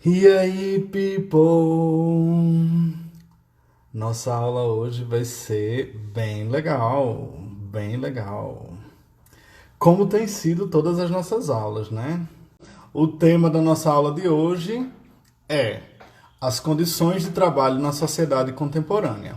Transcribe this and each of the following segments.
E aí, people? Nossa aula hoje vai ser bem legal, bem legal. Como tem sido todas as nossas aulas, né? O tema da nossa aula de hoje é as condições de trabalho na sociedade contemporânea,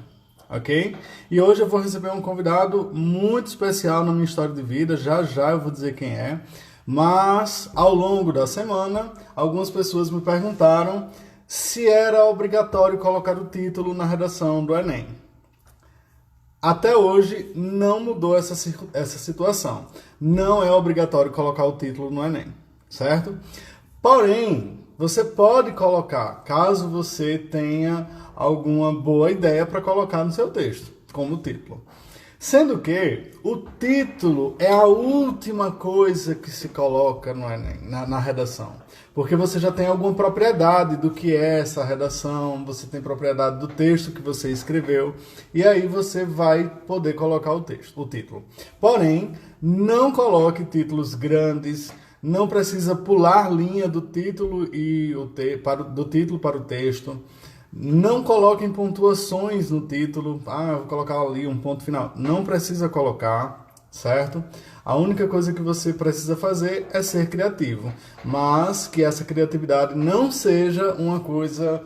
ok? E hoje eu vou receber um convidado muito especial na minha história de vida, já já eu vou dizer quem é, mas ao longo da semana, algumas pessoas me perguntaram se era obrigatório colocar o título na redação do Enem. Até hoje não mudou essa situação. Não é obrigatório colocar o título no Enem, certo? Porém, você pode colocar, caso você tenha alguma boa ideia para colocar no seu texto, como título. Sendo que o título é a última coisa que se coloca no Enem, na redação. Porque você já tem alguma propriedade do que é essa redação, você tem propriedade do texto que você escreveu, e aí você vai poder colocar o título. Porém, não coloque títulos grandes, não precisa pular linha do título do título para o texto. Não coloquem pontuações no título. Ah, vou colocar ali um ponto final. Não precisa colocar, certo? A única coisa que você precisa fazer é ser criativo. Mas que essa criatividade não seja uma coisa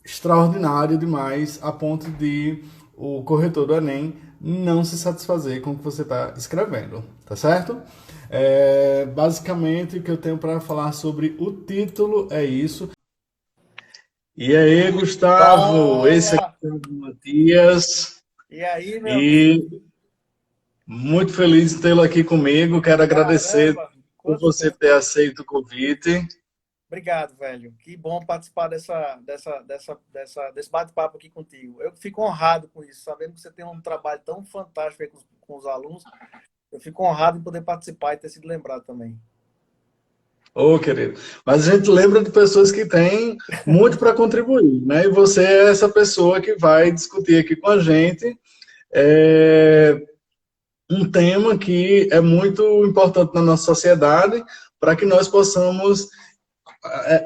extraordinária demais a ponto de o corretor do Enem não se satisfazer com o que você está escrevendo, tá certo? Basicamente, o que eu tenho para falar sobre o título é isso. E aí, Gustavo, esse aqui Fala! é o Matias, E aí, meu amigo? e muito feliz em tê-lo aqui comigo. Quero agradecer Caramba, por quanto você tempo. ter aceito o convite. Obrigado, velho. Que bom participar desse bate-papo aqui contigo. Eu fico honrado com isso, sabendo que você tem um trabalho tão fantástico aí com os alunos. Eu fico honrado em poder participar e ter sido lembrado também. Ô, querido, mas a gente lembra de pessoas que têm muito para contribuir, né? E você é essa pessoa que vai discutir aqui com a gente é, um tema que é muito importante na nossa sociedade para que nós possamos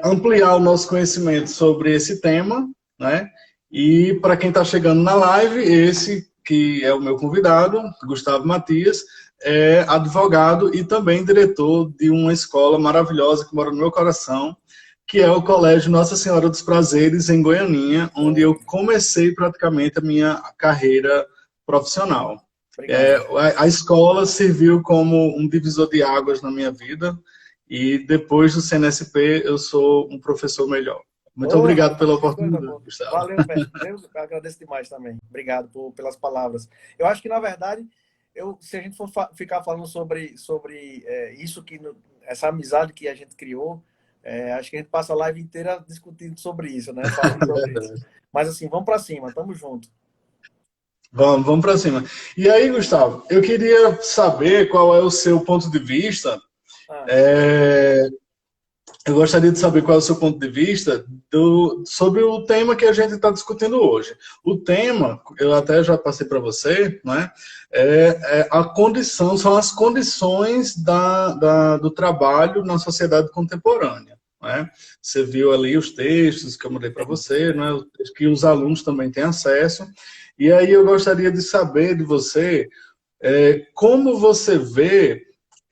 ampliar o nosso conhecimento sobre esse tema, né? E para quem está chegando na live, esse que é o meu convidado, Gustavo Matias, é advogado e também diretor de uma escola maravilhosa que mora no meu coração, que é o Colégio Nossa Senhora dos Prazeres, em Goianinha, onde Oh, eu comecei praticamente a minha carreira profissional. obrigado. A escola serviu como um divisor de águas na minha vida, e depois do CNSP, eu sou um professor melhor. Muito Ô, obrigado pela rapaz, que coisa oportunidade, boa. Gustavo. Valeu, velho. Eu agradeço demais também. Obrigado pelas palavras. Eu acho que, na verdade, se a gente for ficar falando sobre isso, essa amizade que a gente criou, acho que a gente passa a live inteira discutindo sobre isso, né? Falando sobre isso. Mas, assim, vamos para cima. Tamo junto. Vamos para cima. E aí, Gustavo, eu queria saber qual é o seu ponto de vista. Ah, é, Eu gostaria de saber qual é o seu ponto de vista sobre o tema que a gente está discutindo hoje. O tema, eu até já passei para você, né? A condição, são as condições do trabalho na sociedade contemporânea. Né? Você viu ali os textos que eu mandei para você, né? Que os alunos também têm acesso. E aí eu gostaria de saber de você como você vê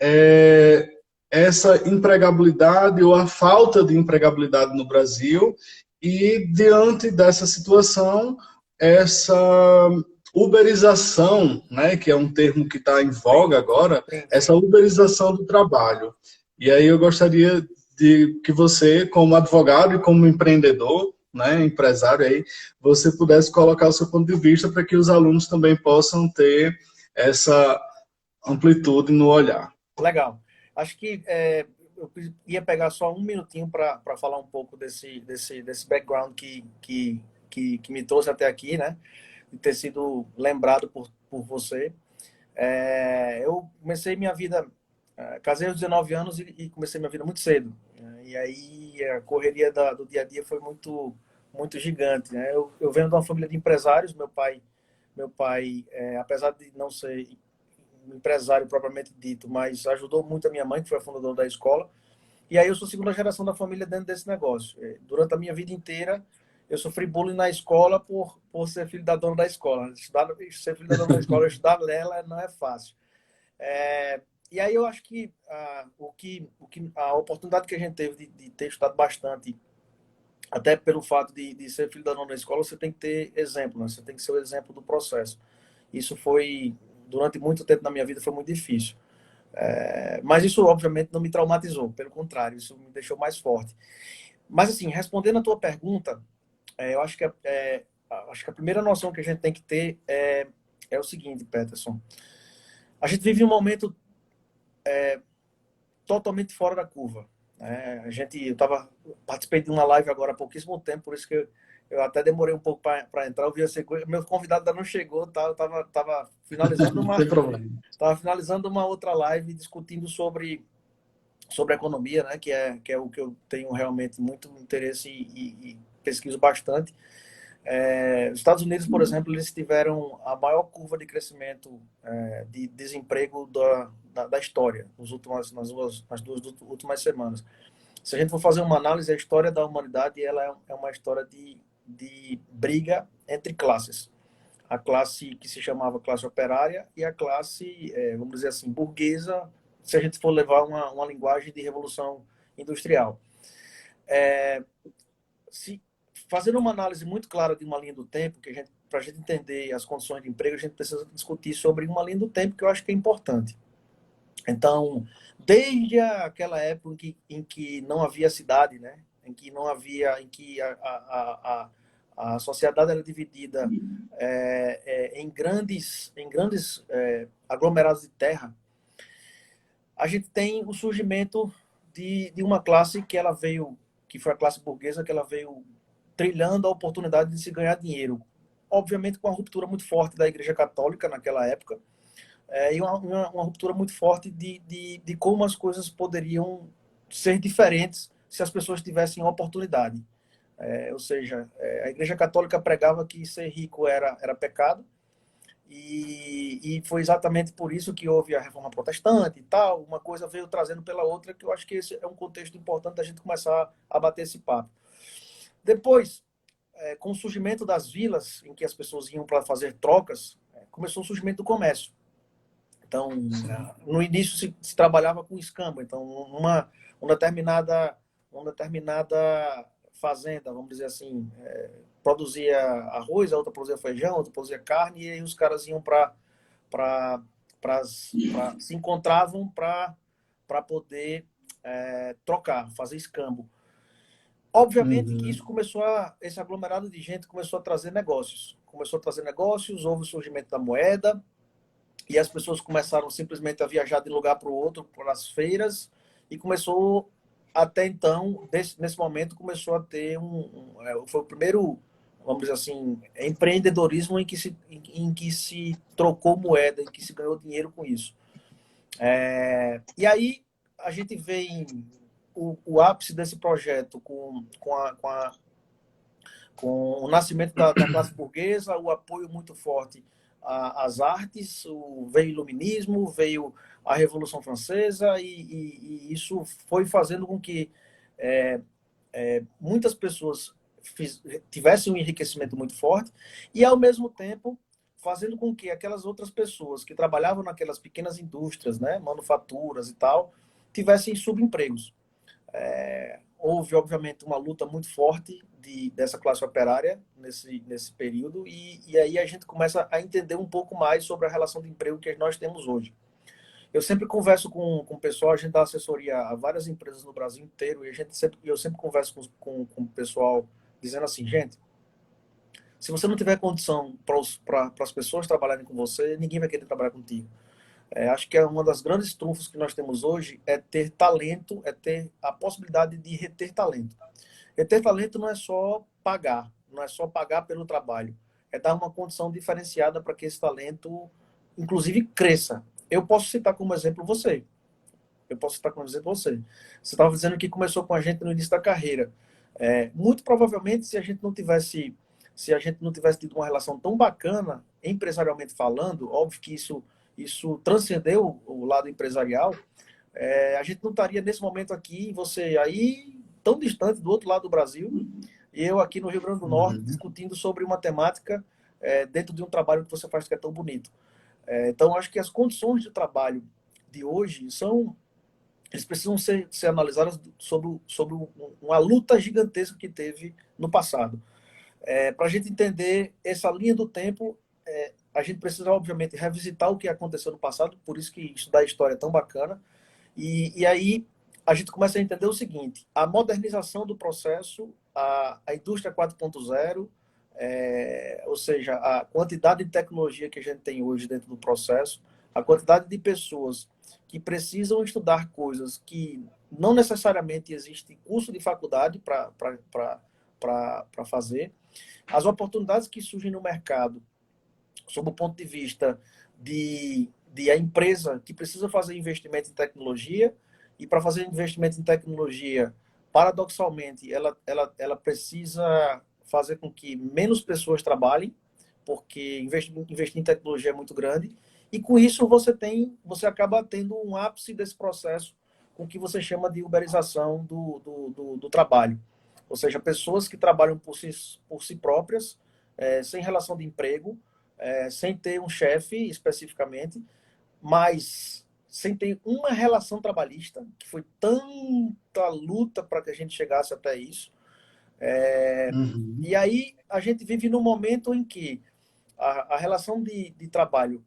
é, essa empregabilidade ou a falta de empregabilidade no Brasil e, diante dessa situação, essa uberização, né, que é um termo que está em voga sim, agora, sim, essa sim. uberização do trabalho. E aí eu gostaria de que você, como advogado e como empreendedor, né, empresário aí, você pudesse colocar o seu ponto de vista para que os alunos também possam ter essa amplitude no olhar. Legal. Acho que eu ia pegar só um minutinho para falar um pouco desse background que me trouxe até aqui, né? De ter sido lembrado por você. Eu comecei minha vida, casei aos 19 anos e comecei minha vida muito cedo. Né? E aí a correria do dia a dia foi muito gigante, né? Eu venho de uma família de empresários. Meu pai, apesar de não ser um empresário propriamente dito, mas ajudou muito a minha mãe, que foi a fundadora da escola. E aí eu sou segunda geração da família dentro desse negócio. Durante a minha vida inteira, eu sofri bullying na escola por ser filho da dona da escola. Ser filho da dona da escola, estudar nela não é fácil. E aí eu acho que, a oportunidade que a gente teve de ter estudado bastante, até pelo fato de ser filho da dona da escola, você tem que ter exemplo, né? Você tem que ser o exemplo do processo. Isso foi, durante muito tempo na minha vida, foi muito difícil. Mas isso, obviamente, não me traumatizou. Pelo contrário, isso me deixou mais forte. Mas, assim, respondendo a tua pergunta, eu acho que, acho que a primeira noção que a gente tem que ter é o seguinte, Peterson. A gente vive um momento totalmente fora da curva. Né? Participei de uma live agora há pouquíssimo tempo, por isso que eu até demorei um pouco para entrar. Eu vi a sequência, meu convidado ainda não chegou, tá? Eu estava finalizando Sem problema. uma outra live discutindo sobre economia, né? Que é o que eu tenho realmente muito interesse e pesquiso bastante. Os Estados Unidos, por exemplo, eles tiveram a maior curva de crescimento de desemprego da história nas duas últimas semanas. Se a gente for fazer uma análise, a história da humanidade ela é uma história de briga entre classes. A classe que se chamava classe operária e a classe, vamos dizer assim, burguesa, se a gente for levar uma linguagem de revolução industrial. Se Fazendo uma análise muito clara de uma linha do tempo, para a gente entender as condições de emprego, a gente precisa discutir sobre uma linha do tempo que eu acho que é importante. Então, desde aquela época em que não havia cidade, né? Em que não havia, em que a sociedade era dividida em grandes aglomerados de terra, a gente tem o surgimento de uma classe que foi a classe burguesa, que ela veio trilhando a oportunidade de se ganhar dinheiro. Obviamente com uma ruptura muito forte da Igreja Católica naquela época, e uma ruptura muito forte de como as coisas poderiam ser diferentes se as pessoas tivessem oportunidade. Ou seja, a Igreja Católica pregava que ser rico era pecado, e foi exatamente por isso que houve a Reforma Protestante e tal. Uma coisa veio trazendo pela outra, que eu acho que esse é um contexto importante da gente começar a bater esse papo. Depois, com o surgimento das vilas, em que as pessoas iam para fazer trocas, começou o surgimento do comércio. Então, no início se trabalhava com escambo. Então, uma determinada fazenda, vamos dizer assim, produzia arroz, a outra produzia feijão, a outra produzia carne, e aí os caras iam se encontravam para poder trocar, fazer escambo. Obviamente que esse aglomerado de gente começou a trazer negócios. Houve o surgimento da moeda, e as pessoas começaram simplesmente a viajar de um lugar para o outro, para as feiras, e começou, até então, nesse momento, começou a ter foi o primeiro, vamos dizer assim, empreendedorismo em que se trocou moeda, em que se ganhou dinheiro com isso. E aí a gente vê o ápice desse projeto com o nascimento da classe burguesa, o apoio muito forte às artes, veio o iluminismo, veio a Revolução Francesa, e isso foi fazendo com que muitas pessoas tivessem um enriquecimento muito forte, e ao mesmo tempo fazendo com que aquelas outras pessoas que trabalhavam naquelas pequenas indústrias, né, manufaturas e tal, tivessem subempregos. Houve, obviamente, uma luta muito forte dessa classe operária nesse período, e aí a gente começa a entender um pouco mais sobre a relação de emprego que nós temos hoje. Eu sempre converso com o pessoal, a gente dá assessoria a várias empresas no Brasil inteiro, e eu sempre converso com o pessoal dizendo assim, gente, se você não tiver condição para as pessoas trabalharem com você, ninguém vai querer trabalhar contigo. Acho que uma das grandes trunfos que nós temos hoje é ter talento, é ter a possibilidade de reter talento. Reter talento não é só pagar, não é só pagar pelo trabalho, é dar uma condição diferenciada para que esse talento, inclusive, cresça. Eu posso citar como exemplo você. Você estava dizendo que começou com a gente no início da carreira. Muito provavelmente, se a gente não tivesse tido uma relação tão bacana, empresarialmente falando, óbvio que isso transcendeu o lado empresarial, a gente não estaria nesse momento aqui, você aí, tão distante do outro lado do Brasil, e eu aqui no Rio Grande do Norte, Uhum. discutindo sobre uma temática dentro de um trabalho que você faz que é tão bonito. Então, acho que as condições de trabalho de hoje eles precisam ser analisadas sobre uma luta gigantesca que teve no passado. Para a gente entender essa linha do tempo, a gente precisa, obviamente, revisitar o que aconteceu no passado, por isso que estudar história é tão bacana. E aí a gente começa a entender o seguinte: a modernização do processo, a indústria 4.0, ou seja, a quantidade de tecnologia que a gente tem hoje dentro do processo, a quantidade de pessoas que precisam estudar coisas que não necessariamente existe curso de faculdade para fazer, as oportunidades que surgem no mercado, sob o ponto de vista de a empresa que precisa fazer investimento em tecnologia, e para fazer investimento em tecnologia, paradoxalmente, ela precisa fazer com que menos pessoas trabalhem, porque investir em tecnologia é muito grande, e com isso você acaba tendo um ápice desse processo com o que você chama de uberização do trabalho. Ou seja, pessoas que trabalham por si próprias, sem relação de emprego, sem ter um chefe especificamente, mas sem ter uma relação trabalhista, que foi tanta luta para que a gente chegasse até isso. Uhum. E aí a gente vive num momento em que a relação de trabalho,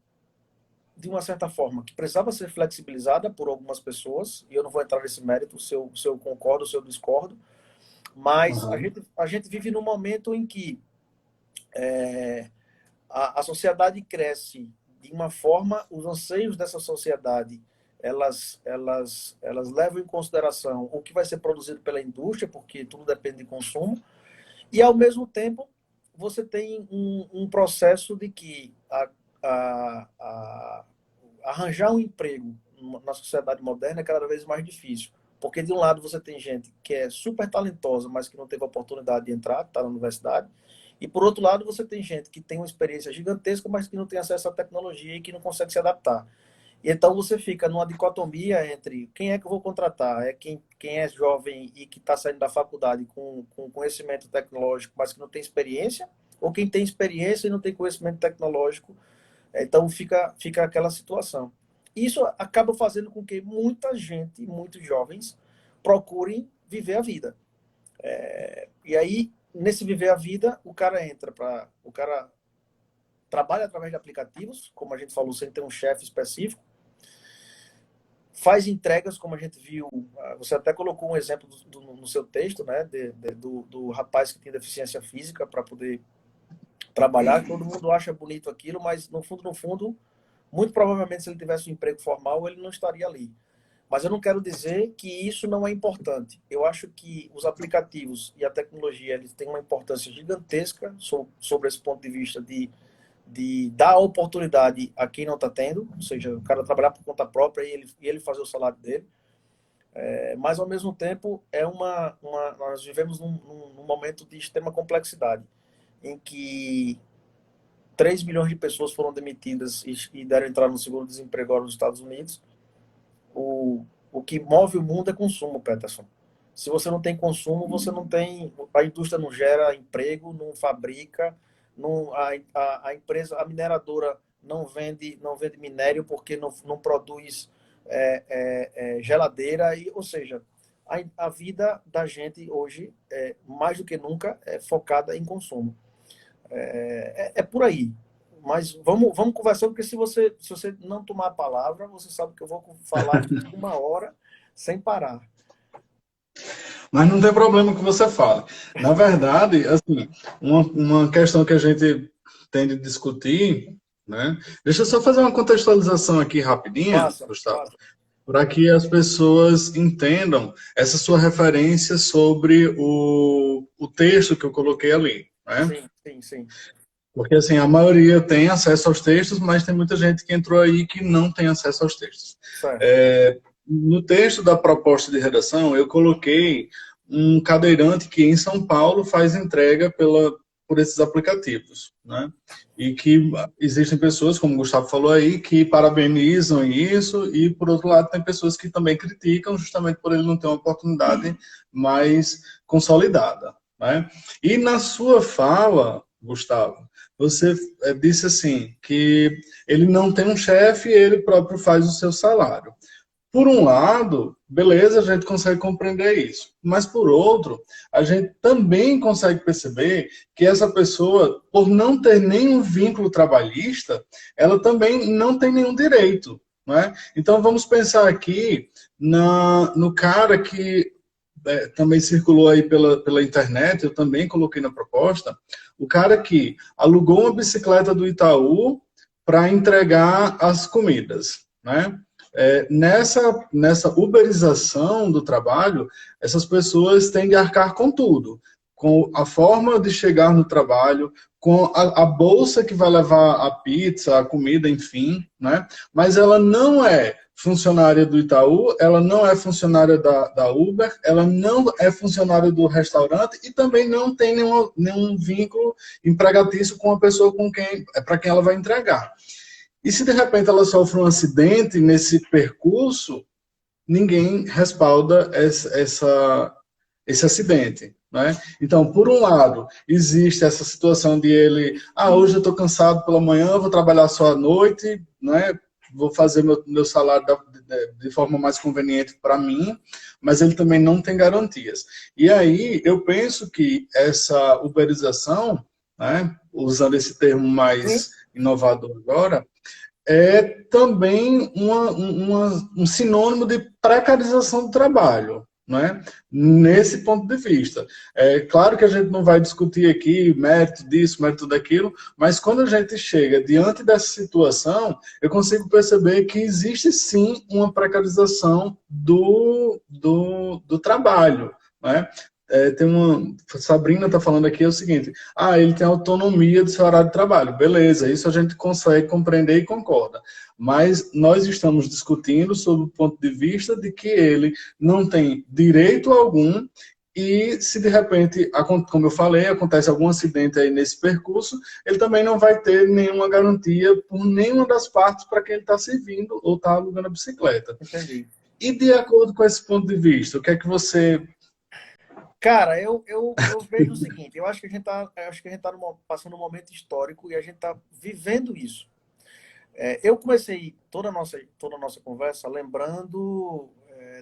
de uma certa forma, que precisava ser flexibilizada por algumas pessoas, e eu não vou entrar nesse mérito, se eu concordo, se eu discordo, mas Uhum. a gente vive num momento em que a sociedade cresce de uma forma, os anseios dessa sociedade, elas levam em consideração o que vai ser produzido pela indústria, porque tudo depende de consumo, e ao mesmo tempo você tem um processo de que arranjar um emprego na sociedade moderna é cada vez mais difícil. Porque, de um lado, você tem gente que é super talentosa, mas que não teve a oportunidade de entrar, está na universidade. E, por outro lado, você tem gente que tem uma experiência gigantesca, mas que não tem acesso à tecnologia e que não consegue se adaptar. E então você fica numa dicotomia entre quem é que eu vou contratar? Quem é jovem e que está saindo da faculdade com conhecimento tecnológico, mas que não tem experiência? Ou quem tem experiência e não tem conhecimento tecnológico? Então fica aquela situação. Isso acaba fazendo com que muita gente, muitos jovens, procurem viver a vida. E aí, nesse viver a vida, o cara trabalha através de aplicativos, como a gente falou, sem ter um chefe específico, faz entregas, como a gente viu, você até colocou um exemplo no seu texto, né, do rapaz que tem deficiência física para poder trabalhar. Todo mundo acha bonito aquilo, mas no fundo, muito provavelmente, se ele tivesse um emprego formal, ele não estaria ali. Mas eu não quero dizer que isso não é importante. Eu acho que os aplicativos e a tecnologia eles têm uma importância gigantesca sobre esse ponto de vista de dar oportunidade a quem não está tendo, ou seja, o cara trabalhar por conta própria e ele fazer o salário dele. Mas, ao mesmo tempo, nós vivemos num momento de extrema complexidade, em que 3 milhões de pessoas foram demitidas e deram entrar no seguro-desemprego agora nos Estados Unidos. O que move o mundo é consumo, Peterson. Se você não tem consumo, você não tem. A indústria não gera emprego, não fabrica, a empresa, a mineradora não vende minério porque não produz geladeira. Ou seja, a vida da gente hoje, mais do que nunca, é focada em consumo. É por aí. Mas vamos conversar, porque se você não tomar a palavra, você sabe que eu vou falar aqui 1 hora sem parar. Mas não tem problema que você fale. Na verdade, assim, uma questão que a gente tem de discutir, né? Deixa eu só fazer uma contextualização aqui rapidinha, Passa, Gustavo, passa. para que as pessoas entendam essa sua referência sobre o texto que eu coloquei ali, né? Sim, sim, sim. Porque, assim, a maioria tem acesso aos textos, mas tem muita gente que entrou aí que não tem acesso aos textos. Certo. No texto da proposta de redação, eu coloquei um cadeirante que em São Paulo faz entrega por esses aplicativos, né? E que existem pessoas, como o Gustavo falou aí, que parabenizam isso, e por outro lado tem pessoas que também criticam justamente por ele não ter uma oportunidade mais consolidada, né? E na sua fala, Gustavo, você disse assim, que ele não tem um chefe, ele próprio faz o seu salário. Por um lado, beleza, a gente consegue compreender isso. Mas por outro, a gente também consegue perceber que essa pessoa, por não ter nenhum vínculo trabalhista, ela também não tem nenhum direito. Não é? Então vamos pensar aqui no cara que também circulou aí pela internet, eu também coloquei na proposta, o cara que alugou uma bicicleta do Itaú para entregar as comidas, né? Nessa uberização do trabalho, essas pessoas têm de arcar com tudo, com a forma de chegar no trabalho, com a bolsa que vai levar a pizza, a comida, enfim, né? Mas ela não é funcionária do Itaú, ela não é funcionária da Uber, ela não é funcionária do restaurante e também não tem nenhum vínculo empregatício com a pessoa para quem ela vai entregar. E se de repente ela sofre um acidente nesse percurso, ninguém respalda esse acidente. Né? Então, por um lado, existe essa situação de ele, hoje eu estou cansado pela manhã, vou trabalhar só à noite, né? Vou fazer meu salário de forma mais conveniente para mim, mas ele também não tem garantias. E aí, eu penso que essa uberização, né, usando esse termo Sim. mais inovador agora, é também um sinônimo de precarização do trabalho, né? Nesse ponto de vista. É claro que a gente não vai discutir aqui mérito disso, mérito daquilo, mas quando a gente chega diante dessa situação, eu consigo perceber que existe sim uma precarização do trabalho, né? Sabrina está falando aqui é o seguinte, ele tem autonomia do seu horário de trabalho, beleza, isso a gente consegue compreender e concorda, mas nós estamos discutindo sob o ponto de vista de que ele não tem direito algum e se de repente, como eu falei, acontece algum acidente aí nesse percurso, ele também não vai ter nenhuma garantia por nenhuma das partes para quem ele está servindo ou está alugando a bicicleta. Entendi. E de acordo com esse ponto de vista, o que é que você... Cara, eu vejo o seguinte, eu acho que a gente tá passando um momento histórico e a gente está vivendo isso. Eu comecei toda a nossa conversa lembrando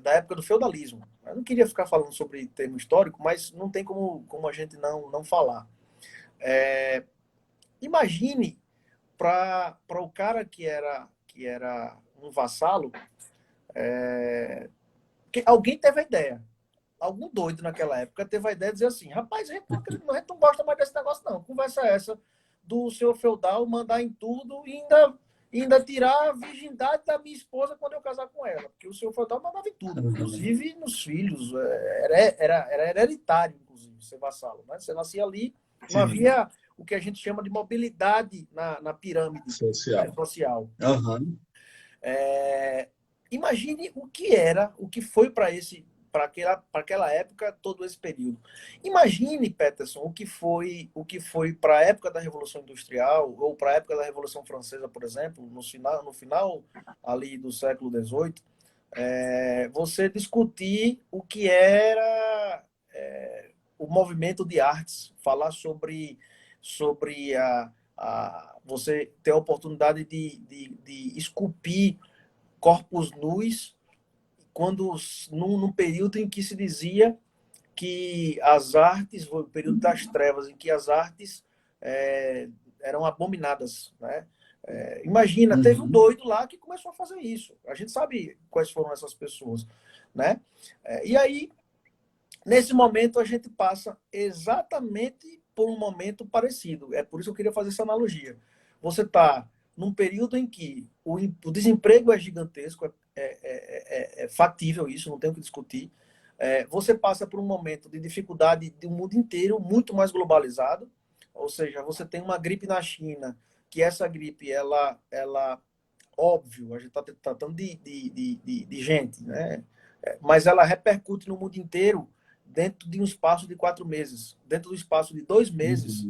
da época do feudalismo. Eu não queria ficar falando sobre termo histórico, mas não tem como a gente não falar. Imagine para o cara que era um vassalo, que alguém teve a ideia. Algum doido naquela época teve a ideia de dizer assim, rapaz, a gente não gosta mais desse negócio não. Conversa essa do senhor feudal mandar em tudo e ainda tirar a virgindade da minha esposa quando eu casar com ela. Porque o senhor feudal mandava em tudo, inclusive nos filhos. Era hereditário, inclusive, ser vassalo. Né? Você nascia ali, não havia o que a gente chama de mobilidade na pirâmide social. Uhum. Imagine o que foi para aquela época, todo esse período. Imagine, Peterson, o que foi para a época da Revolução Industrial, ou para a época da Revolução Francesa, por exemplo, no final ali do século XVIII, você discutir o que era o movimento de artes, falar sobre você ter a oportunidade de esculpir corpos nus, num período em que se dizia que as artes, o período das trevas, em que as artes eram abominadas, né? Imagina, teve um doido lá que começou a fazer isso. A gente sabe quais foram essas pessoas, né? E aí, nesse momento, a gente passa exatamente por um momento parecido. É por isso que eu queria fazer essa analogia. Você está num período em que o desemprego é gigantesco, é fatível isso, não tem o que discutir. Você passa por um momento de dificuldade do mundo inteiro, muito mais globalizado, ou seja, você tem uma gripe na China, que essa gripe, ela óbvio, a gente está tratando de gente, né? Mas ela repercute no mundo inteiro dentro de um espaço de 4 meses. Dentro do espaço de 2 meses,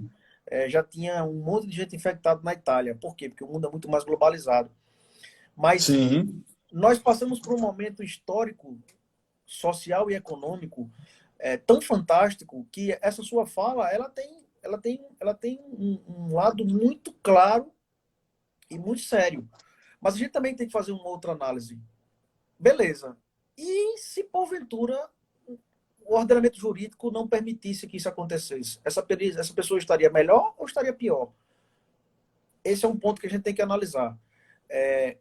já tinha um monte de gente infectada na Itália. Por quê? Porque o mundo é muito mais globalizado. Mas Sim. nós passamos por um momento histórico, social e econômico tão fantástico que essa sua fala ela tem um lado muito claro e muito sério. Mas a gente também tem que fazer uma outra análise. Beleza. E se porventura o ordenamento jurídico não permitisse que isso acontecesse? Essa pessoa estaria melhor ou estaria pior? Esse é um ponto que a gente tem que analisar.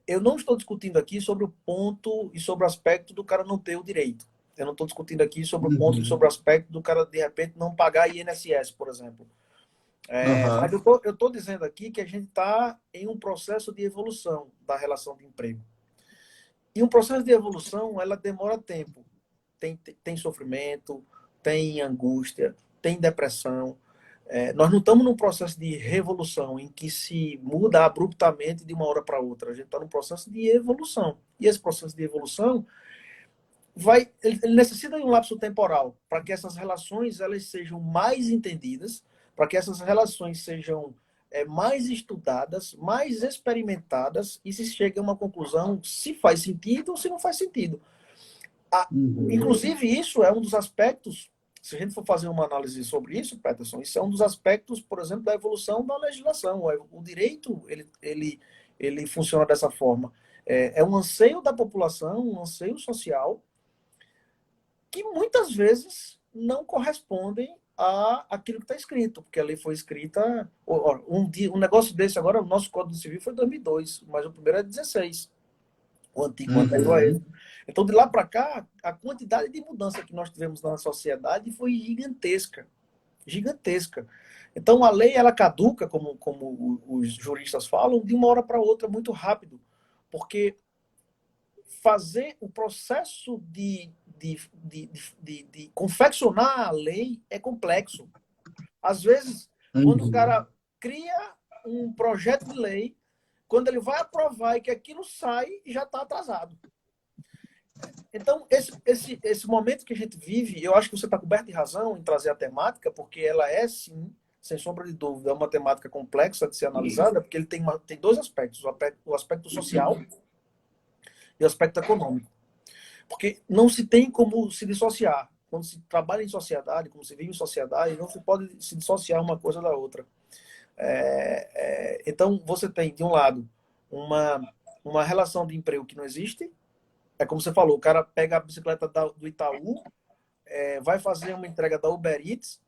Eu não estou discutindo aqui sobre o ponto e sobre o aspecto do cara não ter o direito. Eu não estou discutindo aqui sobre o ponto e sobre o aspecto do cara, de repente, não pagar INSS, por exemplo. Mas Aham. eu estou dizendo aqui que a gente está em um processo de evolução da relação de emprego. E um processo de evolução, ela demora tempo. Tem sofrimento, tem angústia, tem depressão. Nós não estamos num processo de revolução em que se muda abruptamente de uma hora para outra. A gente está num processo de evolução. E esse processo de evolução ele necessita de um lapso temporal para que essas relações elas sejam mais entendidas, para que essas relações sejam mais estudadas, mais experimentadas e se chegue a uma conclusão se faz sentido ou se não faz sentido. Inclusive, isso é um dos aspectos, se a gente for fazer uma análise sobre isso, Peterson, isso é um dos aspectos, por exemplo, da evolução da legislação. O direito, ele funciona dessa forma. É um anseio da população, um anseio social, que muitas vezes não correspondem a aquilo que está escrito, porque a lei foi escrita... Um negócio desse agora, o nosso Código Civil foi 2002, mas o primeiro é 16, o antigo, anterior a ele. Então, de lá para cá, a quantidade de mudança que nós tivemos na sociedade foi gigantesca. Gigantesca. Então, a lei, ela caduca, como os juristas falam, de uma hora para outra, muito rápido. Porque fazer o processo de confeccionar a lei é complexo. Às vezes, quando o cara cria um projeto de lei, quando ele vai aprovar e que aquilo sai, já está atrasado. Então, esse momento que a gente vive, eu acho que você está coberto de razão em trazer a temática, porque ela é, sim, sem sombra de dúvida, uma temática complexa de ser analisada, porque ele tem dois aspectos, o aspecto social e o aspecto econômico. Porque não se tem como se dissociar. Quando se trabalha em sociedade, como se vive em sociedade, não se pode se dissociar uma coisa da outra. Então, você tem, de um lado, uma relação de emprego que não existe. É como você falou, o cara pega a bicicleta do Itaú, vai fazer uma entrega da Uber Eats,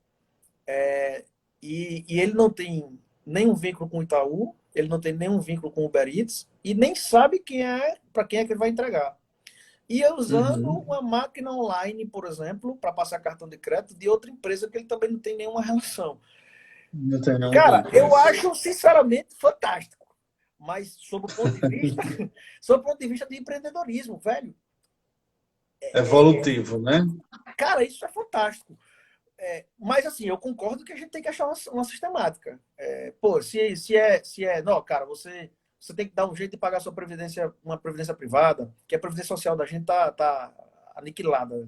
e ele não tem nenhum vínculo com o Itaú, ele não tem nenhum vínculo com o Uber Eats, e nem sabe para quem é que ele vai entregar. E usando uma máquina online, por exemplo, para passar cartão de crédito de outra empresa que ele também não tem nenhuma relação. Não tem nenhum Cara, vínculo. eu acho sinceramente fantástico. Mas sob o ponto de vista, sob o ponto de vista de empreendedorismo, velho. Evolutivo, né? Cara, isso é fantástico. Mas assim, eu concordo que a gente tem que achar uma sistemática. Pô, não, cara, você tem que dar um jeito de pagar sua previdência, uma previdência privada, que a previdência social da gente tá aniquilada.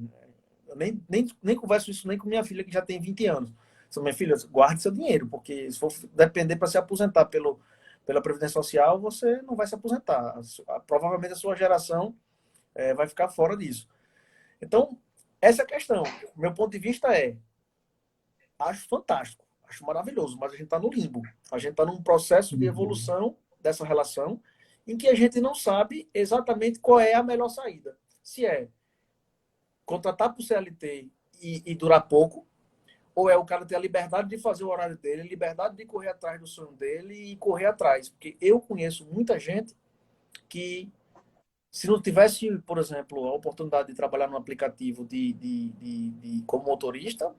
Eu nem converso isso nem com minha filha, que já tem 20 anos. Minha filha, guarde seu dinheiro, porque se for depender para se aposentar pela previdência social, você não vai se aposentar. Provavelmente a sua geração vai ficar fora disso. Então, essa é a questão. Meu ponto de vista acho fantástico, acho maravilhoso, mas a gente está no limbo. A gente está num processo de evolução dessa relação em que a gente não sabe exatamente qual é a melhor saída. Se é contratar por CLT e durar pouco, ou é o cara ter a liberdade de fazer o horário dele, liberdade de correr atrás do sonho dele e correr atrás. Porque eu conheço muita gente que, se não tivesse, por exemplo, a oportunidade de trabalhar num aplicativo como motorista,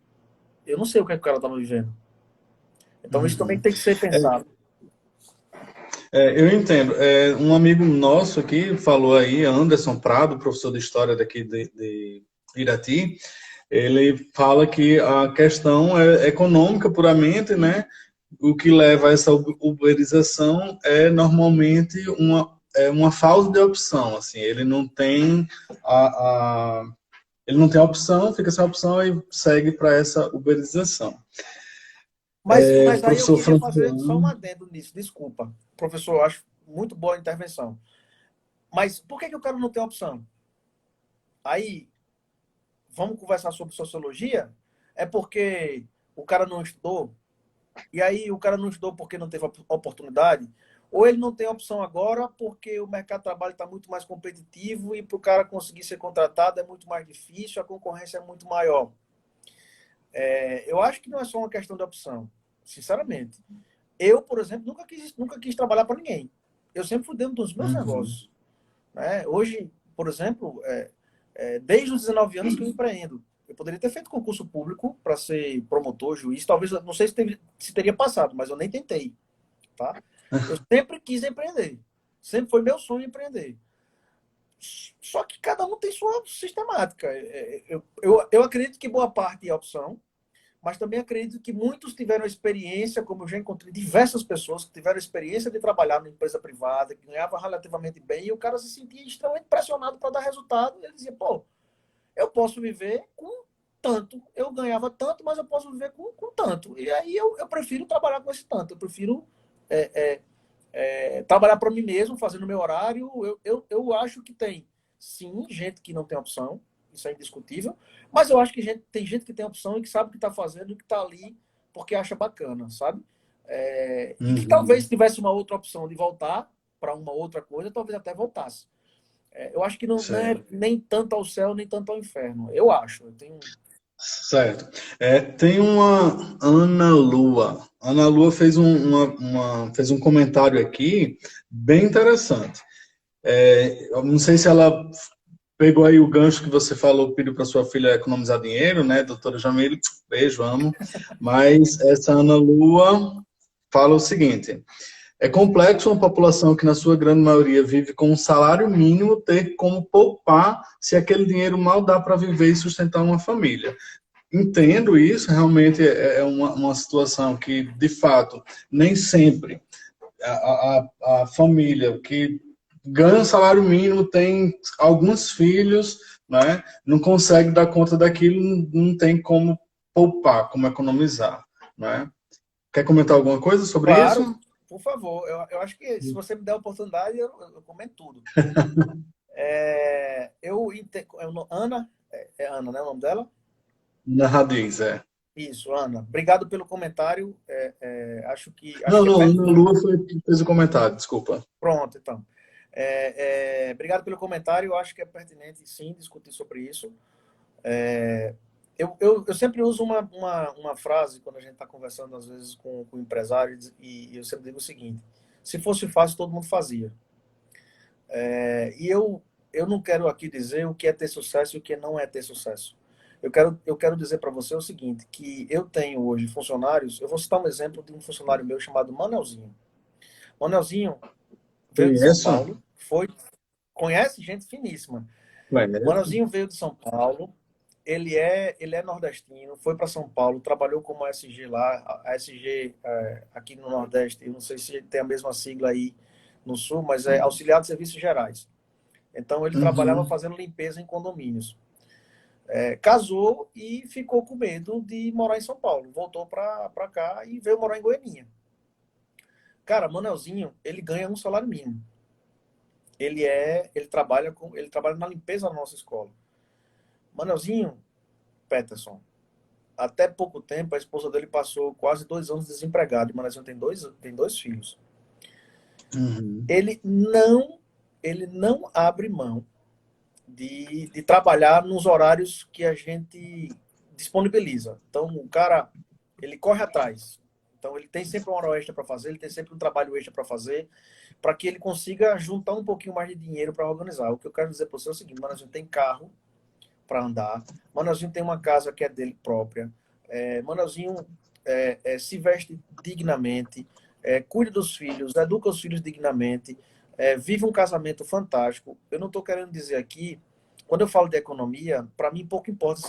eu não sei o que o cara estava vivendo. Então, isso também tem que ser pensado. Eu entendo. Um amigo nosso aqui falou aí, Anderson Prado, professor de história daqui de Irati, ele fala que a questão é econômica puramente, né? O que leva a essa uberização é normalmente uma falta de opção. Assim, ele não tem ele não tem a opção, fica sem opção e segue para essa uberização. Mas aí eu Professor queria fazer só um Franciano. adendo nisso. Desculpa, professor, eu acho muito boa a intervenção. Mas por que o cara não tem opção? Aí, vamos conversar sobre sociologia? É porque o cara não estudou? E aí o cara não estudou porque não teve oportunidade? Ou ele não tem opção agora porque o mercado de trabalho está muito mais competitivo e para o cara conseguir ser contratado é muito mais difícil, a concorrência é muito maior. Eu acho que não é só uma questão de opção, sinceramente. Eu, por exemplo, nunca quis trabalhar para ninguém. Eu sempre fui dentro dos meus Uhum. negócios. Né? Hoje, por exemplo, desde os 19 anos que eu empreendo. Eu poderia ter feito concurso público para ser promotor, juiz, talvez, não sei se teria passado, mas eu nem tentei. Tá? Eu sempre quis empreender. Sempre foi meu sonho empreender. Só que cada um tem sua sistemática. Eu acredito que boa parte é opção, mas também acredito que muitos tiveram experiência, como eu já encontrei diversas pessoas que tiveram experiência de trabalhar numa empresa privada, que ganhava relativamente bem, e o cara se sentia extremamente pressionado para dar resultado, e ele dizia, pô, eu posso viver com tanto, eu ganhava tanto, mas eu posso viver com tanto. E aí eu prefiro trabalhar com esse tanto, eu prefiro é, é, trabalhar para mim mesmo, fazendo meu horário. Eu acho que tem, sim, gente que não tem opção, isso é indiscutível, mas eu acho que tem gente que tem opção e que sabe o que está fazendo e que está ali porque acha bacana, sabe? E que talvez Uhum. tivesse uma outra opção de voltar para uma outra coisa, talvez até voltasse. Eu acho que não é Certo. nem tanto ao céu, nem tanto ao inferno. Eu acho. Eu tenho. Certo. Tem uma Ana Lua. Ana Lua fez fez um comentário aqui bem interessante. Eu não sei se ela pegou aí o gancho que você falou, pediu para sua filha economizar dinheiro, né, doutora Jamile? Beijo, amo. Mas essa Ana Lua fala o seguinte: é complexo uma população que, na sua grande maioria, vive com um salário mínimo ter como poupar se aquele dinheiro mal dá para viver e sustentar uma família. Entendo isso, realmente é uma situação que, de fato, nem sempre a família que ganha um salário mínimo, tem alguns filhos, né, não consegue dar conta daquilo, não tem como poupar, como economizar. Né? Quer comentar alguma coisa sobre isso? Claro, por favor. Eu acho que se você me der a oportunidade, eu comento tudo. Ana, é Ana, né, o nome dela? Na Radiz, é. Isso, Ana. Obrigado pelo comentário. Acho Não, que é não, Ana pertinente. Lua foi que fez o comentário, desculpa. Pronto, então. Obrigado pelo comentário. Eu acho que é pertinente, sim, discutir sobre isso. Eu sempre uso uma frase quando a gente está conversando, às vezes, com empresários, e eu sempre digo o seguinte: se fosse fácil, todo mundo fazia. E eu não quero aqui dizer o que é ter sucesso e o que não é ter sucesso. Eu quero dizer para você o seguinte, que eu tenho hoje funcionários, eu vou citar um exemplo de um funcionário meu chamado Manelzinho. Manelzinho veio de São Conheço? Paulo, conhece gente finíssima. Conheço. Manelzinho veio de São Paulo, ele é nordestino, foi para São Paulo, trabalhou como ASG lá, a ASG aqui no Nordeste, eu não sei se tem a mesma sigla aí no Sul, mas é Auxiliar de Serviços Gerais. Então ele trabalhava Uhum. fazendo limpeza em condomínios. Casou e ficou com medo de morar em São Paulo. Voltou para cá e veio morar em Goiânia. Cara, Manelzinho, ele ganha um salário mínimo. Ele trabalha na limpeza da nossa escola. Manelzinho, Peterson, até pouco tempo a esposa dele passou quase 2 anos desempregado. Manelzinho tem dois filhos. Uhum. Ele não, ele não abre mão de trabalhar nos horários que a gente disponibiliza. Então, o cara, ele corre atrás. Então, ele tem sempre uma hora extra para fazer, ele tem sempre um trabalho extra para fazer, para que ele consiga juntar um pouquinho mais de dinheiro para organizar. O que eu quero dizer para você é o seguinte: Manoelzinho tem carro para andar, Manoelzinho tem uma casa que é dele própria, Manoelzinho se veste dignamente, cuida dos filhos, educa os filhos dignamente, vive um casamento fantástico. Eu não estou querendo dizer aqui, quando eu falo de economia, para mim pouco importa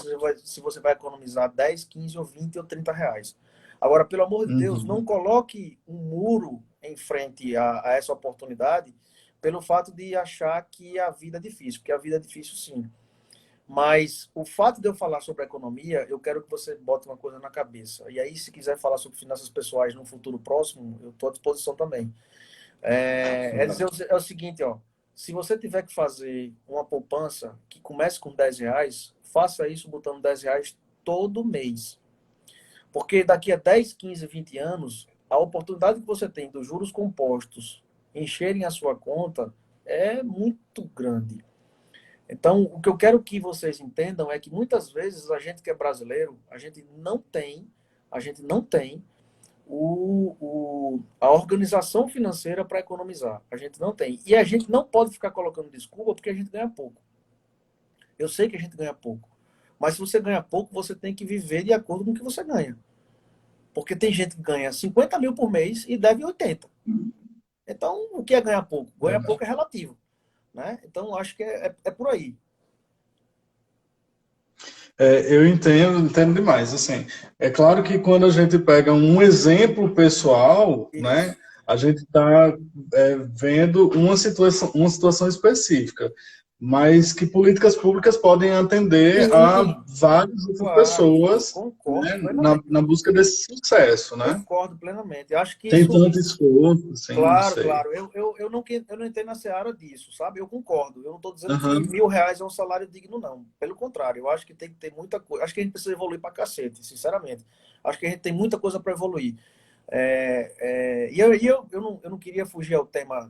se você vai economizar 10, 15 ou 20 ou 30 reais. Agora, pelo amor de Deus, não Uhum. coloque um muro em frente a essa oportunidade pelo fato de achar que a vida é difícil, porque a vida é difícil sim. Mas o fato de eu falar sobre economia, eu quero que você bote uma coisa na cabeça. E aí, se quiser falar sobre finanças pessoais no futuro próximo, eu estou à disposição também. É dizer é o seguinte, ó. Se você tiver que fazer uma poupança que comece com R$ 10, faça isso botando R$ 10 todo mês. Porque daqui a 10, 15, 20 anos, a oportunidade que você tem dos juros compostos encherem a sua conta é muito grande. Então, o que eu quero que vocês entendam é que muitas vezes a gente que é brasileiro, a gente não tem a organização financeira para economizar. A gente não tem. E a gente não pode ficar colocando desculpa porque a gente ganha pouco. Eu sei que a gente ganha pouco. Mas se você ganha pouco, você tem que viver de acordo com o que você ganha. Porque tem gente que ganha 50 mil por mês e deve 80. Então, o que é ganhar pouco? Ganhar pouco é relativo. Né? Então, acho que é por aí. Eu entendo demais, assim. É claro que quando a gente pega um exemplo pessoal, né, Isso. a gente está vendo uma situação específica, mas que políticas públicas podem atender a Sim, várias outras claro. pessoas, Concordo né, na, plenamente. na busca desse sucesso, né? Concordo plenamente. Eu acho que Tem isso. tanto esforço, assim, não Claro, sei. claro. Eu não entrei na seara disso, sabe? Eu concordo. Eu não estou dizendo que Aham. R$ 1.000 é um salário digno, não. Pelo contrário, eu acho que tem que ter muita coisa. Acho que a gente precisa evoluir pra cacete, sinceramente. Acho que a gente tem muita coisa para evoluir. Eu não queria fugir ao tema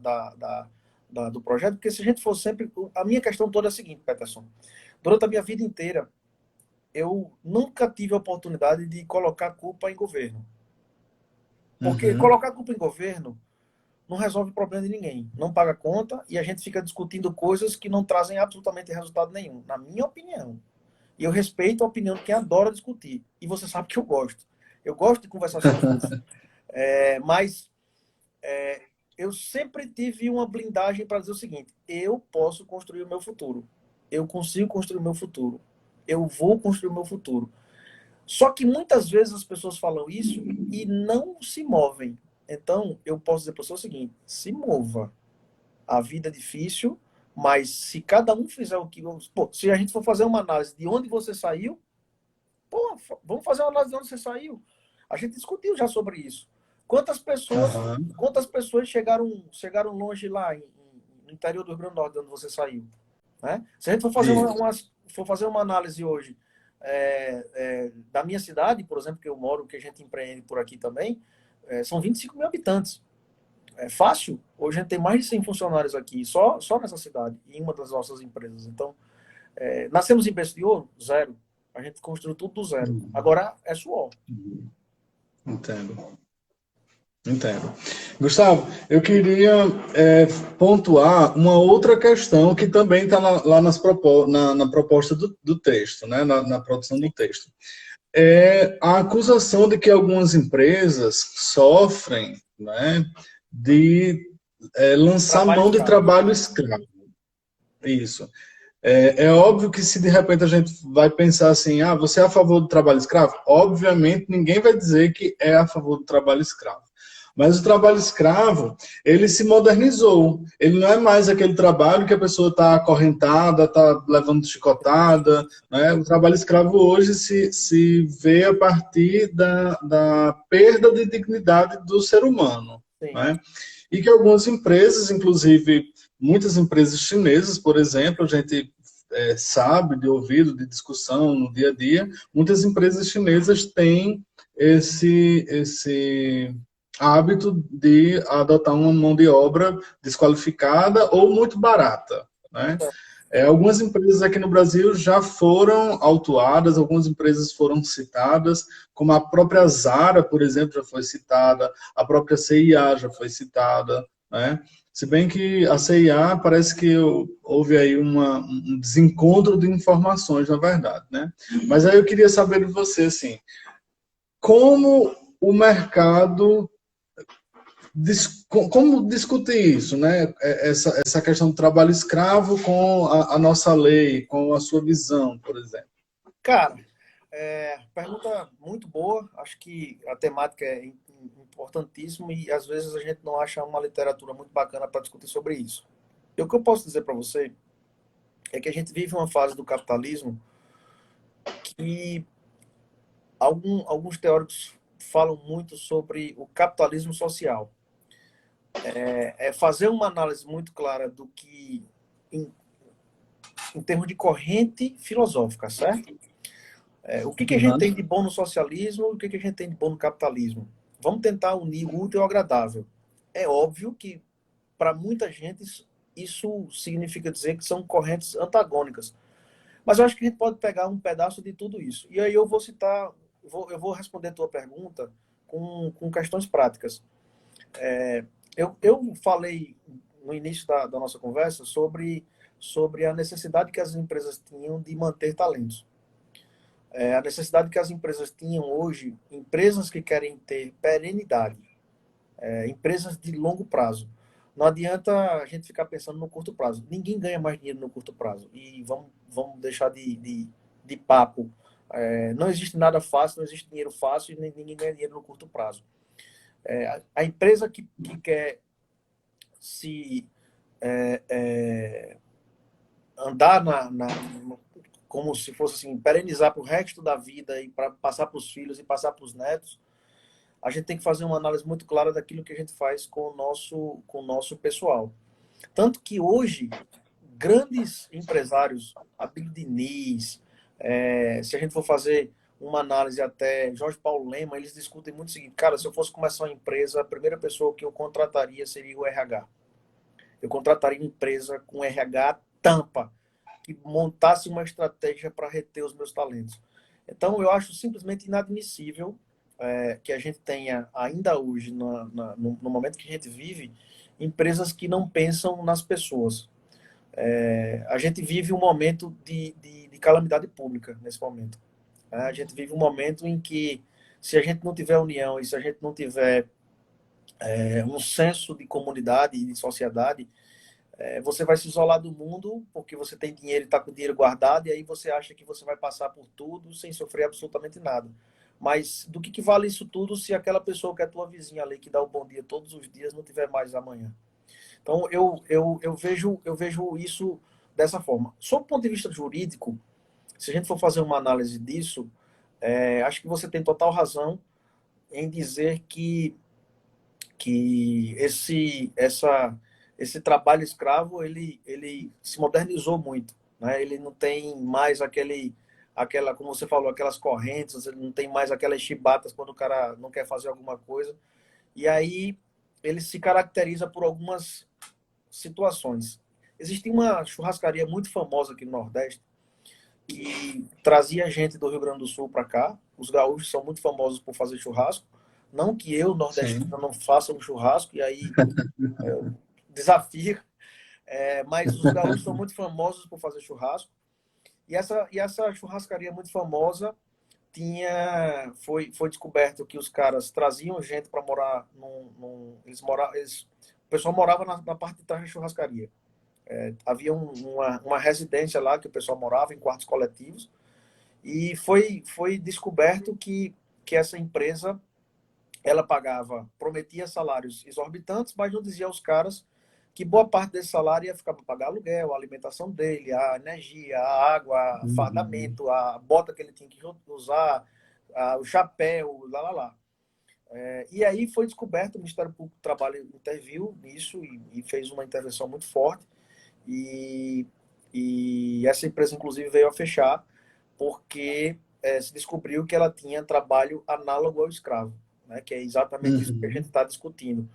do projeto, porque se a gente for sempre. A minha questão toda é a seguinte, Peterson. Durante a minha vida inteira, eu nunca tive a oportunidade de colocar culpa em governo. Porque Uhum. colocar culpa em governo não resolve o problema de ninguém. Não paga conta e a gente fica discutindo coisas que não trazem absolutamente resultado nenhum, na minha opinião. E eu respeito a opinião de quem adora discutir. E você sabe que eu gosto. Eu gosto de conversar sobre isso. Mas eu sempre tive uma blindagem para dizer o seguinte: eu posso construir o meu futuro. Eu consigo construir o meu futuro. Eu vou construir o meu futuro. Só que muitas vezes as pessoas falam isso e não se movem. Então, eu posso dizer para você o seguinte: se mova. A vida é difícil, mas se cada um fizer o que. Pô, se a gente for fazer uma análise de onde você saiu, pô, vamos fazer uma análise de onde você saiu. A gente discutiu já sobre isso. Quantas pessoas, Aham. quantas pessoas chegaram longe lá no interior do Rio Grande do Norte, de onde você saiu? Né? Se a gente Isso. for fazer uma análise hoje da minha cidade, por exemplo, que eu moro, que a gente empreende por aqui também, são 25 mil habitantes. É fácil. Hoje a gente tem mais de 100 funcionários aqui, só nessa cidade, em uma das nossas empresas. Então, nascemos em berço de ouro? Zero. A gente construiu tudo do zero. Uhum. Agora é suor. Uhum. Entendo. Entendo. Gustavo, eu queria pontuar uma outra questão que também está lá na proposta do texto, né, na produção do texto. É a acusação de que algumas empresas sofrem, né, de lançar Trabalho mão de escravo. trabalho escravo. Isso. É óbvio que se de repente a gente vai pensar assim, ah, você é a favor do trabalho escravo? Obviamente ninguém vai dizer que é a favor do trabalho escravo. Mas o trabalho escravo, ele se modernizou. Ele não é mais aquele trabalho que a pessoa está acorrentada, está levando chicotada. Né? O trabalho escravo hoje se vê a partir da perda de dignidade do ser humano. Sim. Né? E que algumas empresas, inclusive muitas empresas chinesas, por exemplo, a gente sabe de ouvido, de discussão no dia a dia, muitas empresas chinesas têm esse hábito de adotar uma mão de obra desqualificada ou muito barata, né? Algumas empresas aqui no Brasil já foram autuadas, algumas empresas foram citadas, como a própria Zara, por exemplo, já foi citada, a própria CIA já foi citada, né? Se bem que a CIA parece que houve aí um desencontro de informações, na verdade, né? Mas aí eu queria saber de você, assim, como o mercado como discutir isso, né? Essa questão do trabalho escravo com a nossa lei, com a sua visão, por exemplo. Cara, pergunta muito boa. Acho que a temática é importantíssima e às vezes a gente não acha uma literatura muito bacana para discutir sobre isso. E o que eu posso dizer para você é que a gente vive uma fase do capitalismo que alguns teóricos falam muito sobre o capitalismo social. É fazer uma análise muito clara do que, em termos de corrente filosófica, certo? O que a gente Uhum. tem de bom no socialismo e o que a gente tem de bom no capitalismo? Vamos tentar unir o útil ao agradável. É óbvio que, para muita gente, isso significa dizer que são correntes antagônicas. Mas eu acho que a gente pode pegar um pedaço de tudo isso. E aí eu vou citar, eu vou responder a tua pergunta com questões práticas. Eu falei no início da nossa conversa sobre a necessidade que as empresas tinham de manter talentos. A necessidade que as empresas tinham hoje, empresas que querem ter perenidade, empresas de longo prazo. Não adianta a gente ficar pensando no curto prazo. Ninguém ganha mais dinheiro no curto prazo. E vamos deixar de papo. Não existe nada fácil, não existe dinheiro fácil e ninguém ganha dinheiro no curto prazo. A empresa que quer se andar como se fosse assim, perenizar para o resto da vida e para passar para os filhos e passar para os netos, a gente tem que fazer uma análise muito clara daquilo que a gente faz com o nosso pessoal. Tanto que hoje, grandes empresários, Abílio Diniz, se a gente for fazer uma análise até Jorge Paulo Lema, eles discutem muito o seguinte: cara, se eu fosse começar uma empresa, a primeira pessoa que eu contrataria seria o RH. Eu contrataria uma empresa com RH tampa, que montasse uma estratégia para reter os meus talentos. Então, eu acho simplesmente inadmissível que a gente tenha, ainda hoje, no momento que a gente vive, empresas que não pensam nas pessoas. A gente vive um momento de calamidade pública nesse momento. A gente vive um momento em que, se a gente não tiver união e se a gente não tiver um senso de comunidade e de sociedade, você vai se isolar do mundo porque você tem dinheiro e está com o dinheiro guardado, e aí você acha que você vai passar por tudo sem sofrer absolutamente nada. Mas do que vale isso tudo se aquela pessoa que é tua vizinha ali, que dá o bom dia todos os dias, não tiver mais amanhã? Então, eu vejo isso dessa forma. Sob o ponto de vista jurídico, se a gente for fazer uma análise disso, acho que você tem total razão em dizer que esse trabalho escravo ele se modernizou muito, né? Ele não tem mais aquela, como você falou, aquelas correntes, ele não tem mais aquelas chibatas quando o cara não quer fazer alguma coisa. E aí ele se caracteriza por algumas situações. Existe uma churrascaria muito famosa aqui no Nordeste que trazia gente do Rio Grande do Sul para cá. Os gaúchos são muito famosos por fazer churrasco. Não que eu, nordestino, Sim. não faça um churrasco, e aí desafio, mas os gaúchos são muito famosos por fazer churrasco. E essa churrascaria muito famosa foi descoberto que os caras traziam gente para morar o pessoal morava na parte de trás da churrascaria. Havia uma residência lá que o pessoal morava em quartos coletivos, e foi descoberto que essa empresa ela prometia salários exorbitantes, mas não dizia aos caras que boa parte desse salário ia ficar para pagar aluguel, a alimentação dele, a energia, a água, Uhum. fardamento, a bota que ele tinha que usar, o chapéu, lá, lá, lá. E aí foi descoberto, o Ministério Público do Trabalho interviu nisso e fez uma intervenção muito forte. E, e essa empresa, inclusive, veio a fechar porque se descobriu que ela tinha trabalho análogo ao escravo, né? Que é exatamente isso que a gente Uhum. está discutindo.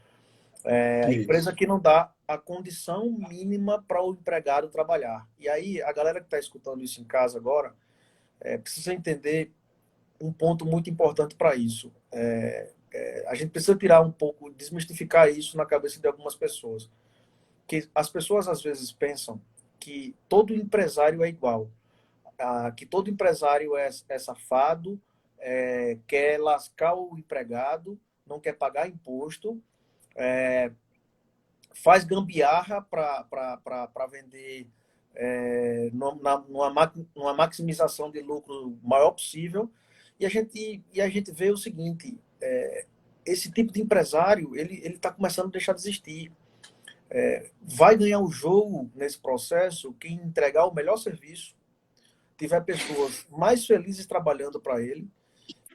A Isso. empresa que não dá a condição mínima para o empregado trabalhar. E aí, a galera que está escutando isso em casa agora precisa entender um ponto muito importante para isso. A gente precisa tirar um pouco, desmistificar isso na cabeça de algumas pessoas. Que as pessoas às vezes pensam que todo empresário é igual, que todo empresário é safado, quer lascar o empregado, não quer pagar imposto, faz gambiarra para vender numa maximização de lucro maior possível. E a gente vê o seguinte: esse tipo de empresário ele está começando a deixar de existir. Vai ganhar o jogo nesse processo quem entregar o melhor serviço, tiver pessoas mais felizes trabalhando para ele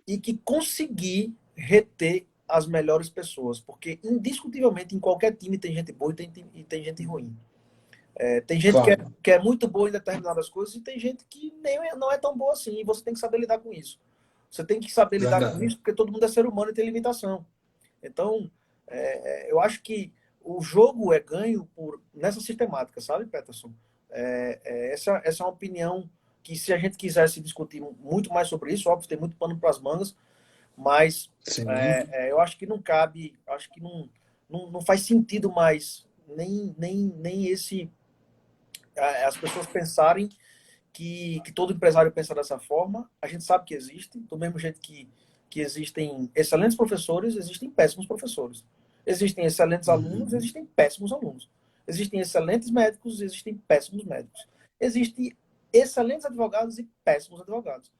e que conseguir reter as melhores pessoas, porque indiscutivelmente em qualquer time tem gente boa e tem gente ruim. Tem gente Claro, que é muito boa em determinadas coisas e tem gente que não é tão boa assim, e você tem que saber lidar com isso. Você tem que saber lidar com verdade. isso porque todo mundo é ser humano e tem limitação. Então, eu acho que o jogo é ganho nessa sistemática, sabe, Peterson? Essa é uma opinião que, se a gente quisesse discutir muito mais sobre isso, óbvio, tem muito pano para as mangas, mas Sim, eu acho que não cabe, acho que não faz sentido mais nem as pessoas pensarem que todo empresário pensa dessa forma. A gente sabe que existe, do mesmo jeito que existem excelentes professores, existem péssimos professores. Existem excelentes alunos, uhum, existem péssimos alunos. Existem excelentes médicos, existem péssimos médicos. Existem excelentes advogados e péssimos advogados.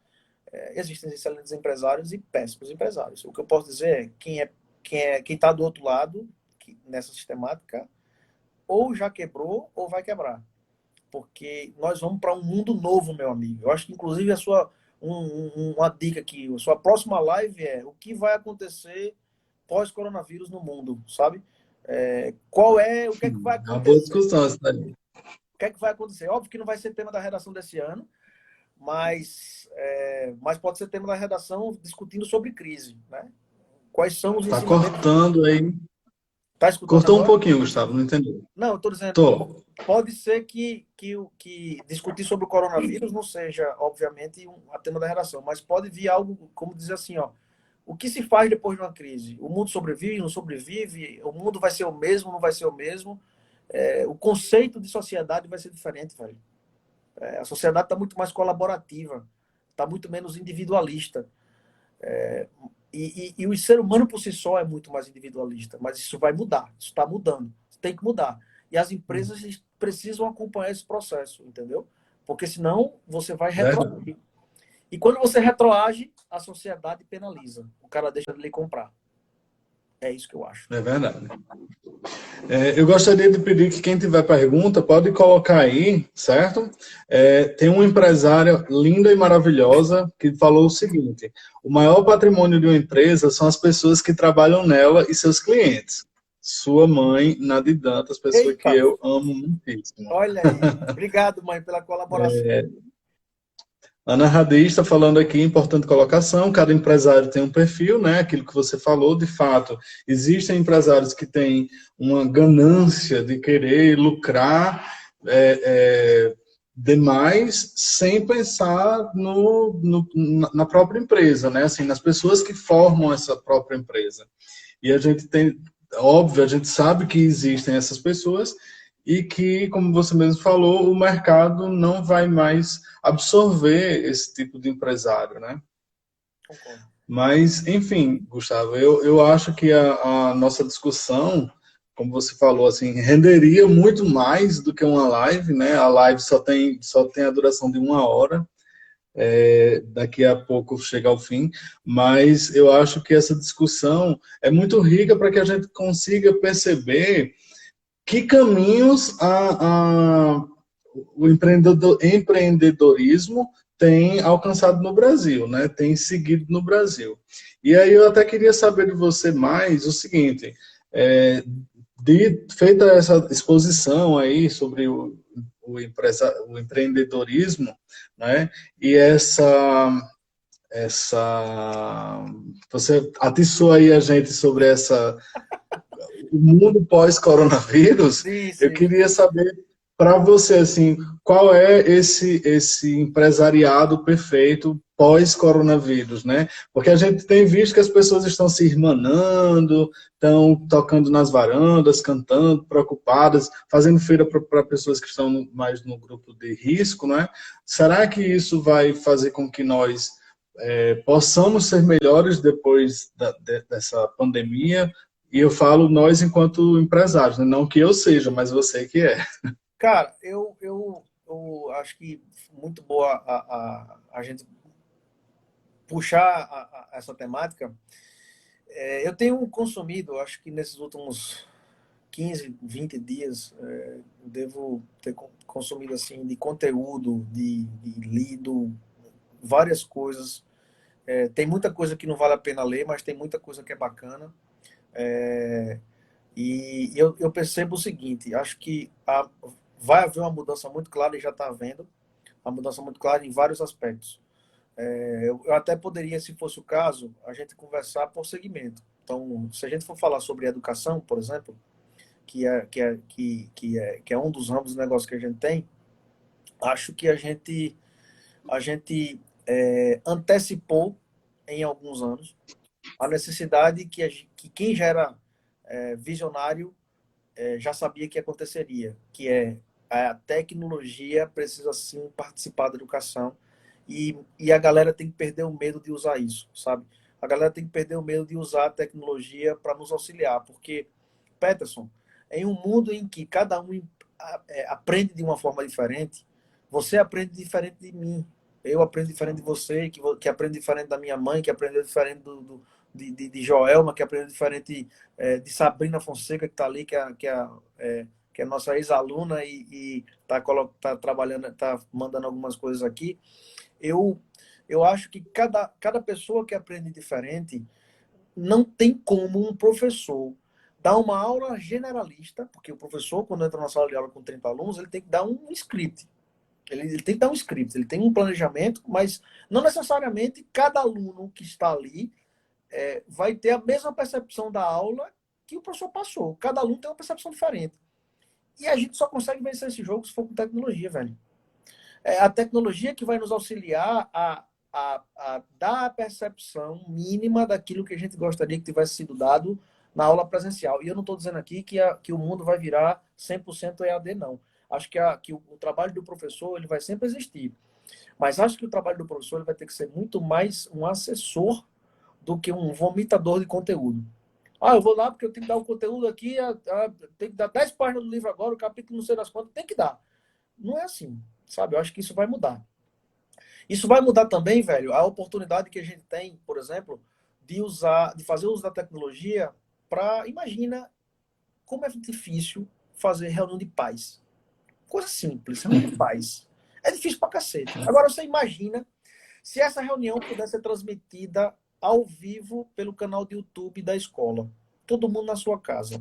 Existem excelentes empresários e péssimos empresários. O que eu posso dizer é quem está do outro lado, nessa sistemática, ou já quebrou ou vai quebrar, porque nós vamos para um mundo novo, meu amigo. Eu acho que, inclusive, uma dica aqui, a sua próxima live é o que vai acontecer pós-coronavírus no mundo, sabe? O que é que vai é uma boa acontecer? discussão essa daí. O que é que vai acontecer? Óbvio que não vai ser tema da redação desse ano, mas pode ser tema da redação discutindo sobre crise, né? Quais são os Tá ensinamentos? cortando aí. Tá escutando Cortou um agora? pouquinho, Gustavo, não entendeu? Não, eu estou dizendo, Tô. pode ser que discutir sobre o coronavírus não seja, obviamente, a tema da redação, mas pode vir algo, como dizer assim, ó, o que se faz depois de uma crise? O mundo sobrevive, não sobrevive? O mundo vai ser o mesmo, não vai ser o mesmo? O conceito de sociedade vai ser diferente, velho. A sociedade está muito mais colaborativa, está muito menos individualista. E o ser humano por si só é muito mais individualista, mas isso vai mudar, isso está mudando, tem que mudar. E as empresas precisam acompanhar esse processo, entendeu? Porque senão você vai Verdade. retroagir. E quando você retroage, a sociedade penaliza. O cara deixa de lhe comprar. É isso que eu acho. É verdade. Eu gostaria de pedir que quem tiver pergunta pode colocar aí, certo? Tem uma empresária linda e maravilhosa que falou o seguinte: o maior patrimônio de uma empresa são as pessoas que trabalham nela e seus clientes. Sua mãe, Nadir Dantas, pessoa que Eita, eu amo muitíssimo. olha aí. Obrigado, mãe, pela colaboração. Ana Radi está falando aqui, importante colocação, cada empresário tem um perfil, né? Aquilo que você falou, de fato, existem empresários que têm uma ganância de querer lucrar demais sem pensar na própria empresa, né? Assim, nas pessoas que formam essa própria empresa. E a gente tem, óbvio, a gente sabe que existem essas pessoas e que, como você mesmo falou, o mercado não vai mais absorver esse tipo de empresário, né? Concordo. Mas, enfim, Gustavo, eu acho que a nossa discussão, como você falou, assim, renderia muito mais do que uma live, né? A live só tem a duração de 1 hora, daqui a pouco chega ao fim, mas eu acho que essa discussão é muito rica para que a gente consiga perceber que caminhos o empreendedorismo tem alcançado no Brasil, né? Tem seguido no Brasil. E aí eu até queria saber de você mais o seguinte, é, feita essa exposição aí sobre o empreendedorismo, né? E você atiçou aí a gente sobre o mundo pós-coronavírus. Sim, Eu sim. queria saber para você assim, qual é esse empresariado perfeito pós-coronavírus, né? Porque a gente tem visto que as pessoas estão se irmanando, estão tocando nas varandas, cantando, preocupadas, fazendo feira para pessoas que estão mais no grupo de risco, né? Será que isso vai fazer com que nós possamos ser melhores depois dessa pandemia? E eu falo nós enquanto empresários, né? Não que eu seja, mas você que é. Cara, eu acho que muito boa a gente puxar essa temática. Eu tenho consumido, acho que nesses últimos 15, 20 dias, eu devo ter consumido assim de conteúdo, de lido várias coisas. Tem muita coisa que não vale a pena ler, mas tem muita coisa que é bacana. E eu percebo o seguinte, acho que vai haver uma mudança muito clara, e já está havendo, uma mudança muito clara em vários aspectos. Eu até poderia, se fosse o caso, a gente conversar por segmento. Então, se a gente for falar sobre educação, por exemplo, que é um dos ramos do negócio que a gente tem, acho que a gente antecipou em alguns anos a necessidade que quem já era visionário já sabia que aconteceria, que a tecnologia precisa sim participar da educação e a galera tem que perder o medo de usar isso, sabe? A galera tem que perder o medo de usar a tecnologia para nos auxiliar, porque, Peterson, em um mundo em que cada um aprende de uma forma diferente, você aprende diferente de mim, eu aprendo diferente de você, que aprende diferente da minha mãe, que aprendeu diferente de Joelma, que aprendeu diferente de Sabrina Fonseca, que está ali, que é nossa ex-aluna e tá trabalhando, está mandando algumas coisas aqui. Eu acho que cada pessoa que aprende diferente, não tem como um professor dar uma aula generalista, porque o professor, quando entra na sala de aula com 30 alunos, ele tem que dar um script. Ele tem que dar um script, ele tem um planejamento, mas não necessariamente cada aluno que está ali vai ter a mesma percepção da aula que o professor passou. Cada aluno tem uma percepção diferente. E a gente só consegue vencer esse jogo se for com tecnologia, velho. É a tecnologia que vai nos auxiliar a dar a percepção mínima daquilo que a gente gostaria que tivesse sido dado na aula presencial. E eu não estou dizendo aqui que o mundo vai virar 100% EAD, não. Acho que o trabalho do professor ele vai sempre existir. Mas acho que o trabalho do professor ele vai ter que ser muito mais um assessor do que um vomitador de conteúdo. Eu vou lá porque eu tenho que dar o conteúdo aqui, tem que dar 10 páginas do livro agora, o capítulo não sei das quantas, tem que dar. Não é assim, sabe? Eu acho que isso vai mudar. Isso vai mudar também, velho, a oportunidade que a gente tem, por exemplo, de fazer uso da tecnologia para, imagina como é difícil fazer reunião de paz. Coisa simples, reunião de paz. É difícil pra cacete. Agora você imagina se essa reunião pudesse ser transmitida ao vivo pelo canal de YouTube da escola. Todo mundo na sua casa.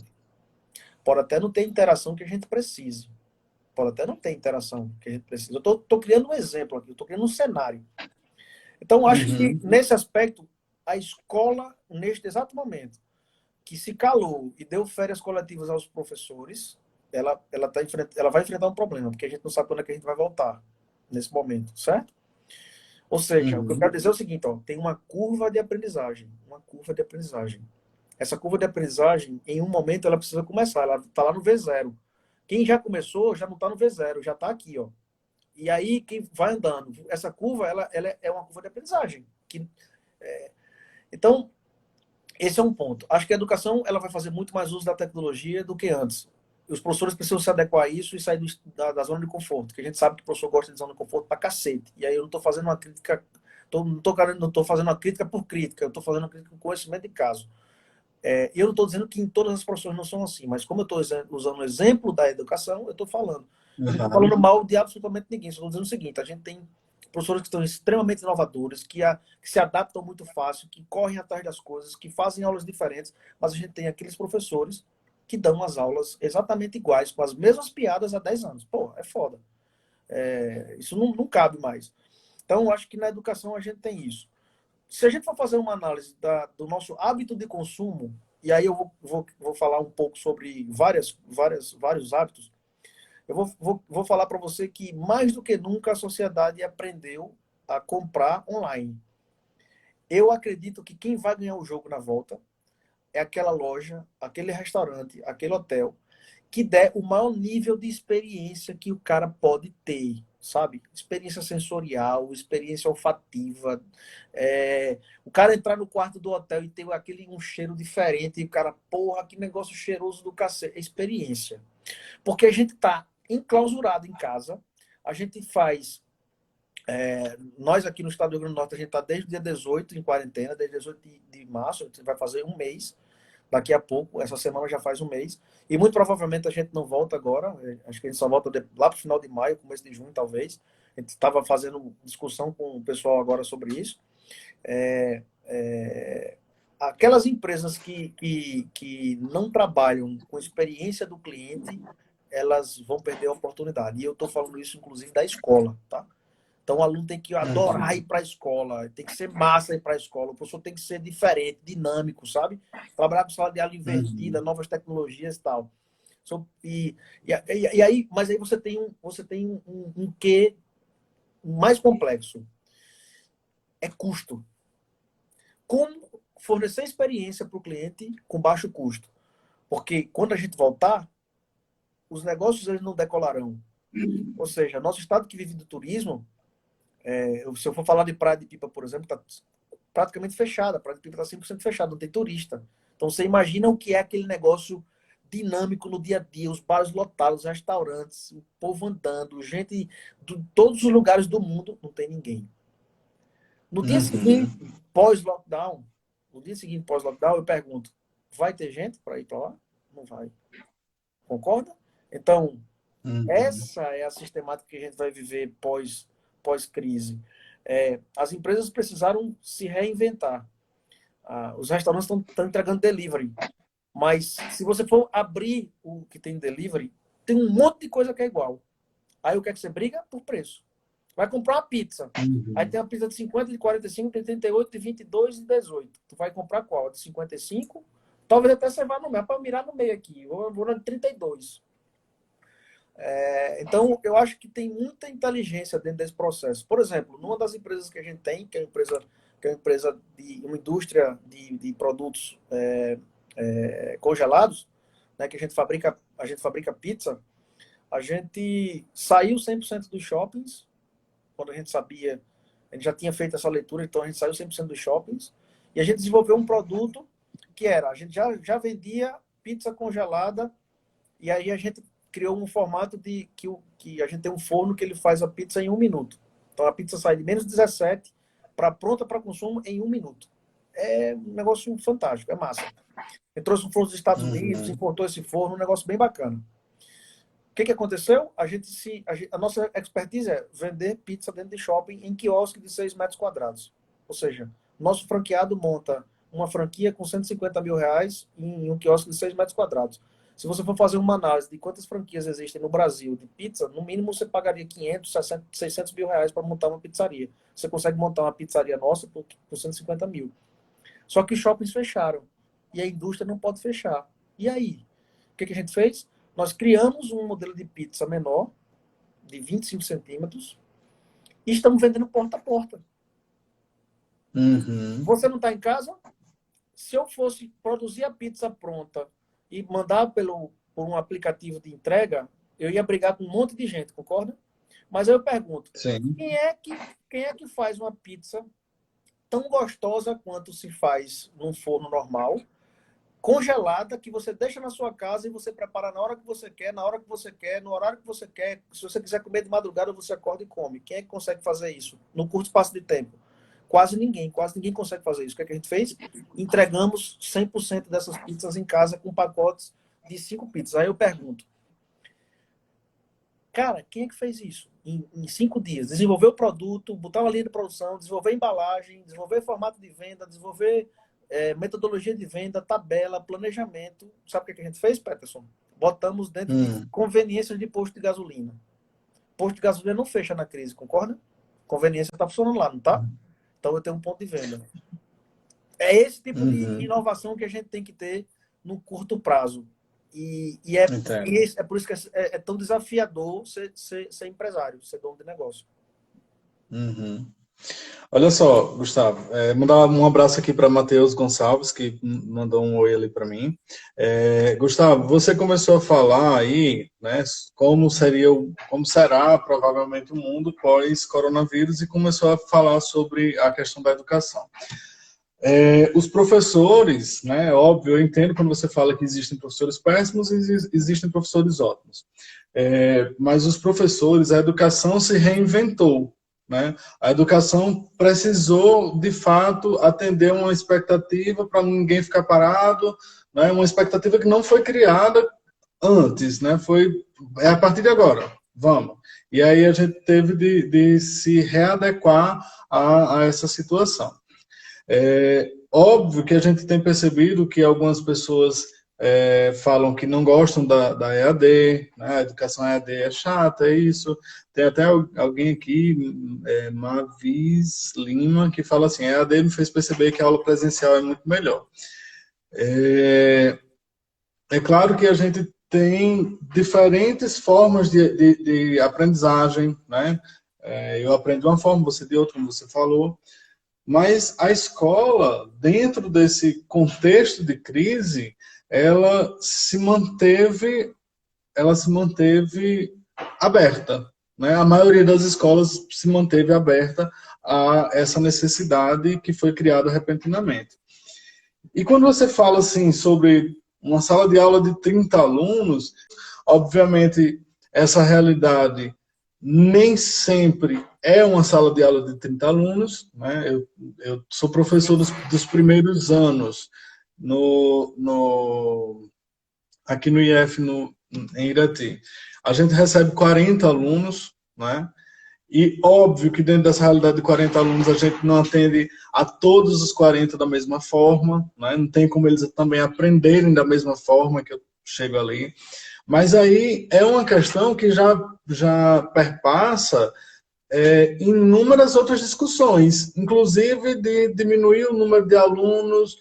Pode até não ter interação que a gente precise. Pode até não ter interação que a gente precisa. Eu tô criando um exemplo aqui, eu tô criando um cenário. Então, acho que, nesse aspecto, a escola, neste exato momento, que se calou e deu férias coletivas aos professores, ela vai enfrentar um problema, porque a gente não sabe quando é que a gente vai voltar nesse momento, certo? Ou seja, o que eu quero dizer é o seguinte, tem uma curva de aprendizagem. Uma curva de aprendizagem. Essa curva de aprendizagem, em um momento, ela precisa começar. Ela está lá no V0. Quem já começou, já não está no V0, já está aqui, ó. E aí, quem vai andando. Essa curva, ela é uma curva de aprendizagem. Então, esse é um ponto. Acho que a educação ela vai fazer muito mais uso da tecnologia do que antes. Os professores precisam se adequar a isso e sair da zona de conforto, porque a gente sabe que o professor gosta de zona de conforto pra cacete. E aí eu não estou fazendo uma crítica, não estou fazendo uma crítica por crítica, eu estou fazendo uma crítica com conhecimento de caso. Eu não estou dizendo que em todas as profissões não são assim, mas como eu estou usando o exemplo da educação, eu estou falando. Eu não estou falando mal de absolutamente ninguém, só estou dizendo o seguinte, a gente tem professores que estão extremamente inovadores, que se adaptam muito fácil, que correm atrás das coisas, que fazem aulas diferentes, mas a gente tem aqueles professores que dão as aulas exatamente iguais, com as mesmas piadas há 10 anos. Pô, é foda. Isso não cabe mais. Então, eu acho que na educação a gente tem isso. Se a gente for fazer uma análise do nosso hábito de consumo, e aí eu vou falar um pouco sobre vários hábitos, eu vou falar para você que mais do que nunca a sociedade aprendeu a comprar online. Eu acredito que quem vai ganhar o jogo na volta é aquela loja, aquele restaurante, aquele hotel que der o maior nível de experiência que o cara pode ter, sabe? Experiência sensorial, experiência olfativa. O cara entrar no quarto do hotel e ter um cheiro diferente, e o cara, porra, que negócio cheiroso do cacete. É experiência. Porque a gente tá enclausurado em casa, a gente faz. Nós aqui no estado do Rio Grande do Norte, a gente está desde o dia 18 em quarentena, desde 18 de março, a gente vai fazer um mês. daqui a pouco, essa semana já faz um mês, e muito provavelmente a gente não volta agora, acho que a gente só volta lá para o final de maio, começo de junho talvez. A gente estava fazendo discussão com o pessoal agora sobre isso. Aquelas empresas que não trabalham com experiência do cliente, elas vão perder a oportunidade. E eu estou falando isso, inclusive, da escola, tá? Então, o aluno tem que adorar ir para a escola, tem que ser massa ir para a escola, o professor tem que ser diferente, dinâmico, sabe? Trabalhar com sala de aula invertida, novas tecnologias e tal. E aí, mas aí você tem um quê mais complexo. É custo. Como fornecer experiência para o cliente com baixo custo? Porque quando a gente voltar, os negócios eles não decolarão. Ou seja, nosso estado que vive do turismo, se eu for falar de Praia de Pipa, por exemplo, está praticamente fechada. A Praia de Pipa está 100% fechada, não tem turista. Então você imagina o que é aquele negócio dinâmico no dia a dia, os bares lotados, os restaurantes, o povo andando, gente de todos os lugares do mundo, não tem ninguém. No dia seguinte, pós-lockdown, eu pergunto, vai ter gente para ir para lá? Não vai. Concorda? Então, essa é a sistemática que a gente vai viver pós-crise. As empresas precisaram se reinventar. Os restaurantes estão entregando delivery. Mas se você for abrir o que tem delivery, tem um monte de coisa que é igual. Aí o que é que você briga? Por preço. Vai comprar uma pizza. Aí tem uma pizza de 50, de 45, de 38, de 22 e de 18. Tu vai comprar qual? De 55? Talvez até você vá no meio. Para mirar no meio aqui. Eu vou na de 32. Então, eu acho que tem muita inteligência dentro desse processo. Por exemplo, numa das empresas que a gente tem, que é uma empresa de uma indústria de produtos congelados, né, que a gente fabrica pizza, a gente saiu 100% dos shoppings, quando a gente sabia, a gente já tinha feito essa leitura, então a gente saiu 100% dos shoppings, e a gente desenvolveu um produto que a gente já vendia pizza congelada, e aí a gente criou um formato que a gente tem um forno que ele faz a pizza em 1 minuto. Então a pizza sai de menos 17 para pronta para consumo em 1 minuto. É um negócio fantástico, é massa. Ele trouxe um forno dos Estados Unidos, importou esse forno, um negócio bem bacana. O que aconteceu? A nossa expertise é vender pizza dentro de shopping em quiosque de 6 metros quadrados. Ou seja, nosso franqueado monta uma franquia com 150 mil reais em um quiosque de 6 metros quadrados. Se você for fazer uma análise de quantas franquias existem no Brasil de pizza, no mínimo você pagaria 500, 600 mil reais para montar uma pizzaria. Você consegue montar uma pizzaria nossa por 150 mil. Só que os shoppings fecharam. E a indústria não pode fechar. E aí? O que a gente fez? Nós criamos um modelo de pizza menor, de 25 centímetros, e estamos vendendo porta a porta. Você não está em casa? Se eu fosse produzir a pizza pronta e mandar por um aplicativo de entrega, eu ia brigar com um monte de gente, concorda? Mas aí eu pergunto, quem é que faz uma pizza tão gostosa quanto se faz num forno normal, congelada, que você deixa na sua casa e você prepara na hora que você quer, na hora que você quer, no horário que você quer. Se você quiser comer de madrugada, você acorda e come. Quem é que consegue fazer isso num curto espaço de tempo? Quase ninguém consegue fazer isso. O que a gente fez? Entregamos 100% dessas pizzas em casa com pacotes de 5 pizzas. Aí eu pergunto, cara, quem é que fez isso em 5 dias? Desenvolveu o produto, botar uma linha de produção, desenvolver embalagem, desenvolver formato de venda, desenvolver metodologia de venda, tabela, planejamento. Sabe o que a gente fez, Peterson? Botamos dentro de conveniências de posto de gasolina. Posto de gasolina não fecha na crise, concorda? Conveniência está funcionando lá, não está? Então eu tenho um ponto de venda. É esse tipo de inovação que a gente tem que ter no curto prazo. E é por isso que é tão desafiador ser empresário, ser dono de negócio. Olha só, Gustavo, mandar um abraço aqui para Matheus Gonçalves, que mandou um oi ali para mim. Gustavo, você começou a falar aí, né, como será provavelmente o mundo pós-coronavírus, e começou a falar sobre a questão da educação. Os professores, né, óbvio, eu entendo quando você fala que existem professores péssimos e existem professores ótimos. Mas os professores, a educação se reinventou. Né? A educação precisou, de fato, atender uma expectativa para ninguém ficar parado, né? Uma expectativa que não foi criada antes, né? É a partir de agora, vamos. E aí a gente teve de se readequar a essa situação. É óbvio que a gente tem percebido que algumas pessoas falam que não gostam da EAD, né? A educação EAD é chata, é isso. Tem até alguém aqui, Mavis Lima, que fala assim, a EAD me fez perceber que a aula presencial é muito melhor. É claro que a gente tem diferentes formas de aprendizagem, né? Eu aprendo de uma forma, você de outra, como você falou, mas a escola, dentro desse contexto de crise, ela se manteve aberta, né? A maioria das escolas se manteve aberta a essa necessidade que foi criada repentinamente. E quando você fala assim sobre uma sala de aula de 30 alunos, obviamente essa realidade nem sempre é uma sala de aula de 30 alunos, né? Eu sou professor dos primeiros anos aqui no IF, em Irati. A gente recebe 40 alunos, né? E óbvio que dentro dessa realidade de 40 alunos a gente não atende a todos os 40 da mesma forma, né? Não tem como eles também aprenderem da mesma forma que eu chego ali. Mas aí é uma questão que já perpassa inúmeras outras discussões, inclusive de diminuir o número de alunos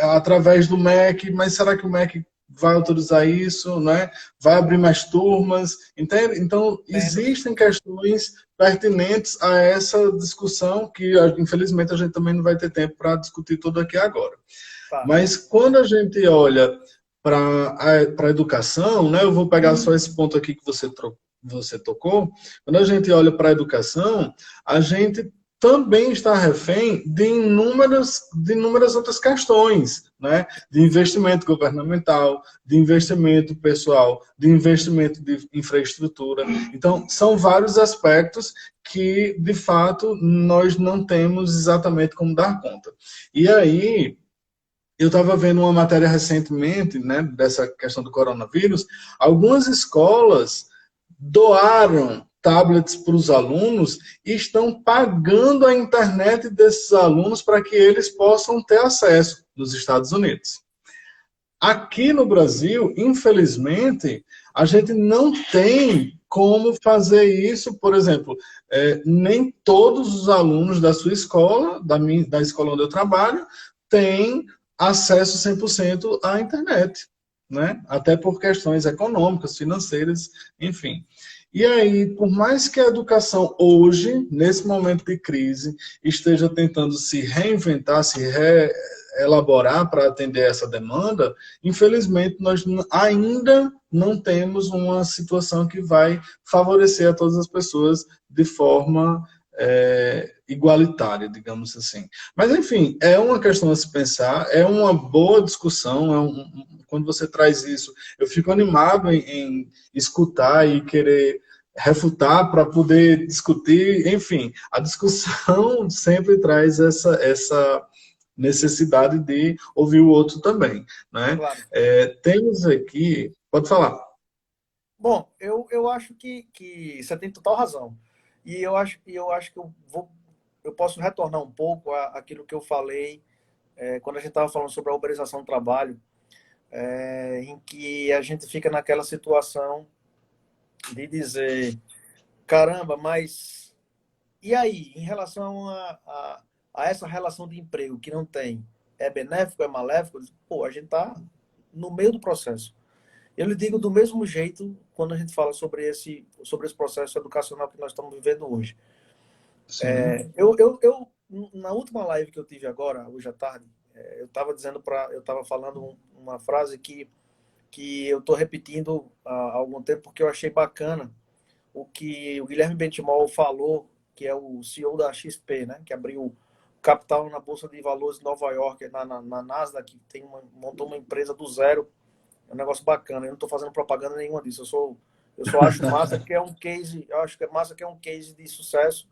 através do MEC, mas será que o MEC vai autorizar isso, né? Vai abrir mais turmas, entende? Então, existem questões pertinentes a essa discussão que, infelizmente, a gente também não vai ter tempo para discutir tudo aqui agora. Tá. Mas quando a gente olha para a educação, né? Eu vou pegar só esse ponto aqui que você tocou. Quando a gente olha para a educação, a gente também está refém de inúmeras outras questões, né? De investimento governamental, de investimento pessoal, de investimento de infraestrutura. Então, são vários aspectos que, de fato, nós não temos exatamente como dar conta. E aí, eu estava vendo uma matéria recentemente, né, dessa questão do coronavírus, algumas escolas doaram tablets para os alunos e estão pagando a internet desses alunos para que eles possam ter acesso nos Estados Unidos. Aqui no Brasil, infelizmente, a gente não tem como fazer isso, por exemplo, nem todos os alunos da sua escola, da escola onde eu trabalho, têm acesso 100% à internet, né? Até por questões econômicas, financeiras, enfim. E aí, por mais que a educação hoje, nesse momento de crise, esteja tentando se reinventar, se elaborar para atender essa demanda, infelizmente nós ainda não temos uma situação que vai favorecer a todas as pessoas de forma igualitária, digamos assim. Mas, enfim, é uma questão a se pensar, é uma boa discussão, quando você traz isso, eu fico animado em escutar e querer refutar para poder discutir, enfim, a discussão sempre traz essa necessidade de ouvir o outro também, né? Claro. Temos aqui, pode falar. Bom, eu acho que você tem total razão. E eu acho que eu posso retornar um pouco àquilo que eu falei quando a gente estava falando sobre a uberização do trabalho, em que a gente fica naquela situação de dizer, caramba, mas e aí, em relação a essa relação de emprego que não tem, é benéfico, é maléfico? Pô, a gente está no meio do processo. Eu lhe digo do mesmo jeito quando a gente fala sobre esse processo educacional que nós estamos vivendo hoje. Sim. Na última live que eu tive agora, hoje à tarde, eu estava falando uma frase que eu estou repetindo há algum tempo porque eu achei bacana o que o Guilherme Bentimol falou, que é o CEO da XP, né, que abriu capital na Bolsa de Valores de Nova York, na Nasdaq, que montou uma empresa do zero. É um negócio bacana. Eu não estou fazendo propaganda nenhuma disso. Eu só acho massa que é um case. Eu acho que é massa que é um case de sucesso.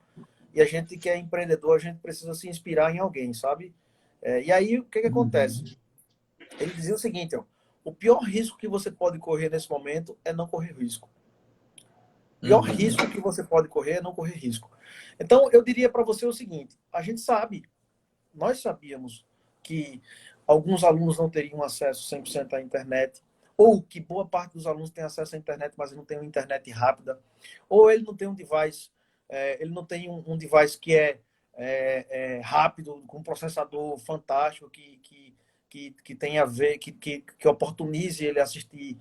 E a gente que é empreendedor, a gente precisa se inspirar em alguém, sabe? E aí, o que acontece? Ele dizia o seguinte, ó, o pior risco que você pode correr nesse momento é não correr risco. O pior Uhum. risco que você pode correr é não correr risco. Então, eu diria para você o seguinte, a gente sabe, nós sabíamos que alguns alunos não teriam acesso 100% à internet, ou que boa parte dos alunos tem acesso à internet, mas não tem uma internet rápida, ou ele não tem um device, ele não tem um device que é rápido, com um processador fantástico, que tem a ver, que oportunize ele assistir,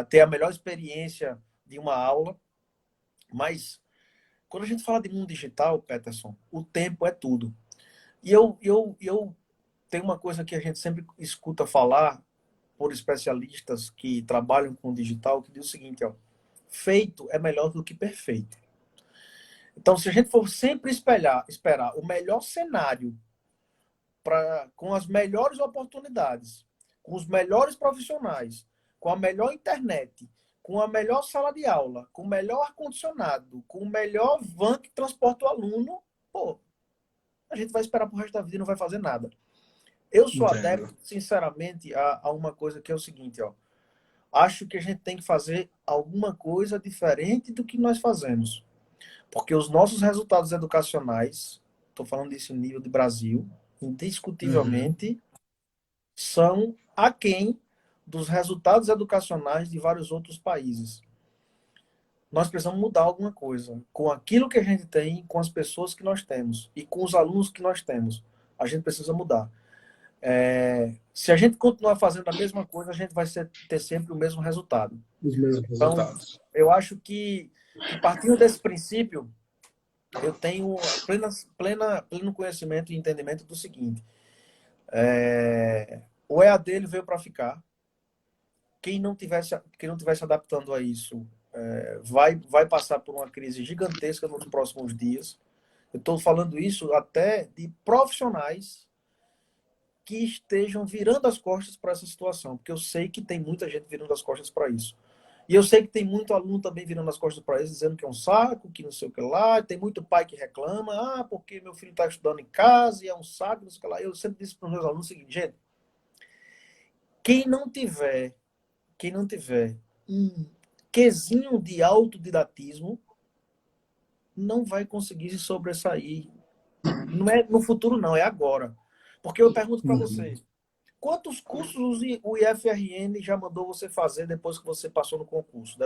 ter a melhor experiência de uma aula. Mas, quando a gente fala de mundo digital, Peterson, o tempo é tudo. E eu tenho uma coisa que a gente sempre escuta falar por especialistas que trabalham com digital, que diz o seguinte, ó, feito é melhor do que perfeito. Então, se a gente for sempre esperar o melhor cenário com as melhores oportunidades, com os melhores profissionais, com a melhor internet, com a melhor sala de aula, com o melhor ar-condicionado, com o melhor van que transporta o aluno, pô, a gente vai esperar pro resto da vida e não vai fazer nada. Eu sou Entendo. adepto, sinceramente, a uma coisa que é o seguinte, ó. Acho que a gente tem que fazer alguma coisa diferente do que nós fazemos. Porque os nossos resultados educacionais, estou falando disso em nível de Brasil, Uhum. indiscutivelmente, são aquém dos resultados educacionais de vários outros países. Nós precisamos mudar alguma coisa com aquilo que a gente tem, com as pessoas que nós temos e com os alunos que nós temos. A gente precisa mudar. Se a gente continuar fazendo a mesma coisa, a gente vai ter sempre o mesmo resultado. Os mesmos Então, resultados. eu acho que partindo desse princípio, eu tenho pleno conhecimento e entendimento do seguinte: o EAD ele veio para ficar. Quem não tivesse adaptando a isso vai passar por uma crise gigantesca nos próximos dias. Eu estou falando isso até de profissionais que estejam virando as costas para essa situação, porque eu sei que tem muita gente virando as costas para isso. E eu sei que tem muito aluno também virando as costas para isso, dizendo que é um saco, que não sei o que lá. Tem muito pai que reclama, porque meu filho está estudando em casa e é um saco, não sei o que lá. Eu sempre disse para os meus alunos o seguinte, gente, quem não tiver, quem não tiver um quesinho de autodidatismo, não vai conseguir se sobressair. Não é no futuro, não, é agora. Porque eu pergunto para você, Uhum. quantos cursos o IFRN já mandou você fazer depois que você passou no concurso?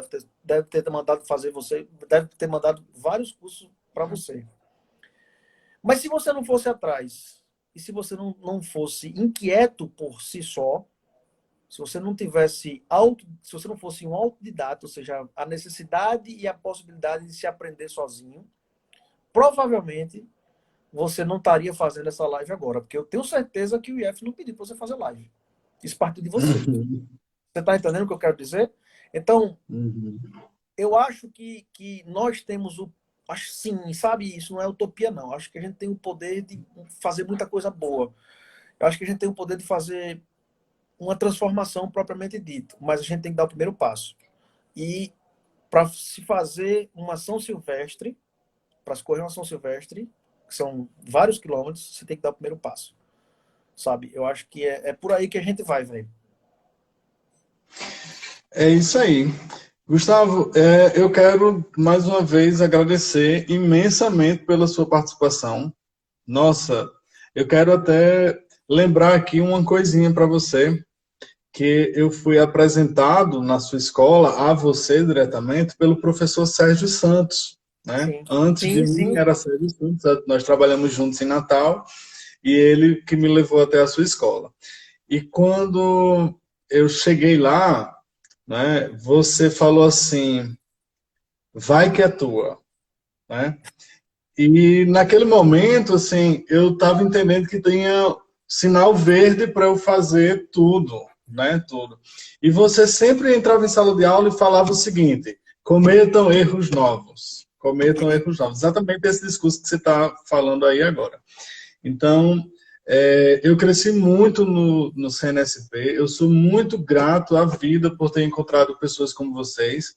Deve ter mandado fazer você, deve ter mandado vários cursos para você. Mas se você não fosse atrás, e se você não fosse inquieto por si só, se você não tivesse se você não fosse um autodidata, ou seja, a necessidade e a possibilidade de se aprender sozinho, provavelmente você não estaria fazendo essa live agora, porque eu tenho certeza que o IF não pediu para você fazer live. Isso partiu de você. Uhum. Você está entendendo o que eu quero dizer? Então, Uhum. eu acho que nós temos o. Acho sim, sabe? Isso não é utopia, não. Acho que a gente tem o poder de fazer muita coisa boa. Eu acho que a gente tem o poder de fazer uma transformação propriamente dita, mas a gente tem que dar o primeiro passo. E para se fazer uma ação silvestre, para escorrer uma ação silvestre, que são vários quilômetros, você tem que dar o primeiro passo. Sabe? Eu acho que é por aí que a gente vai, velho. É isso aí. Gustavo, eu quero mais uma vez agradecer imensamente pela sua participação. Nossa, eu quero até lembrar aqui uma coisinha para você, que eu fui apresentado na sua escola, a você diretamente, pelo professor Sérgio Santos, né? Sim, Antes de sim, mim sim. era Sérgio Santos, nós trabalhamos juntos em Natal, e ele que me levou até a sua escola. E quando eu cheguei lá, né, você falou assim, vai que é tua, né? E naquele momento, assim, eu estava entendendo que tinha sinal verde para eu fazer tudo, né? Tudo. E você sempre entrava em sala de aula e falava o seguinte: cometam erros novos. Cometam erros novos. Exatamente esse discurso que você está falando aí agora. Então, eu cresci muito no CNSP, eu sou muito grato à vida por ter encontrado pessoas como vocês,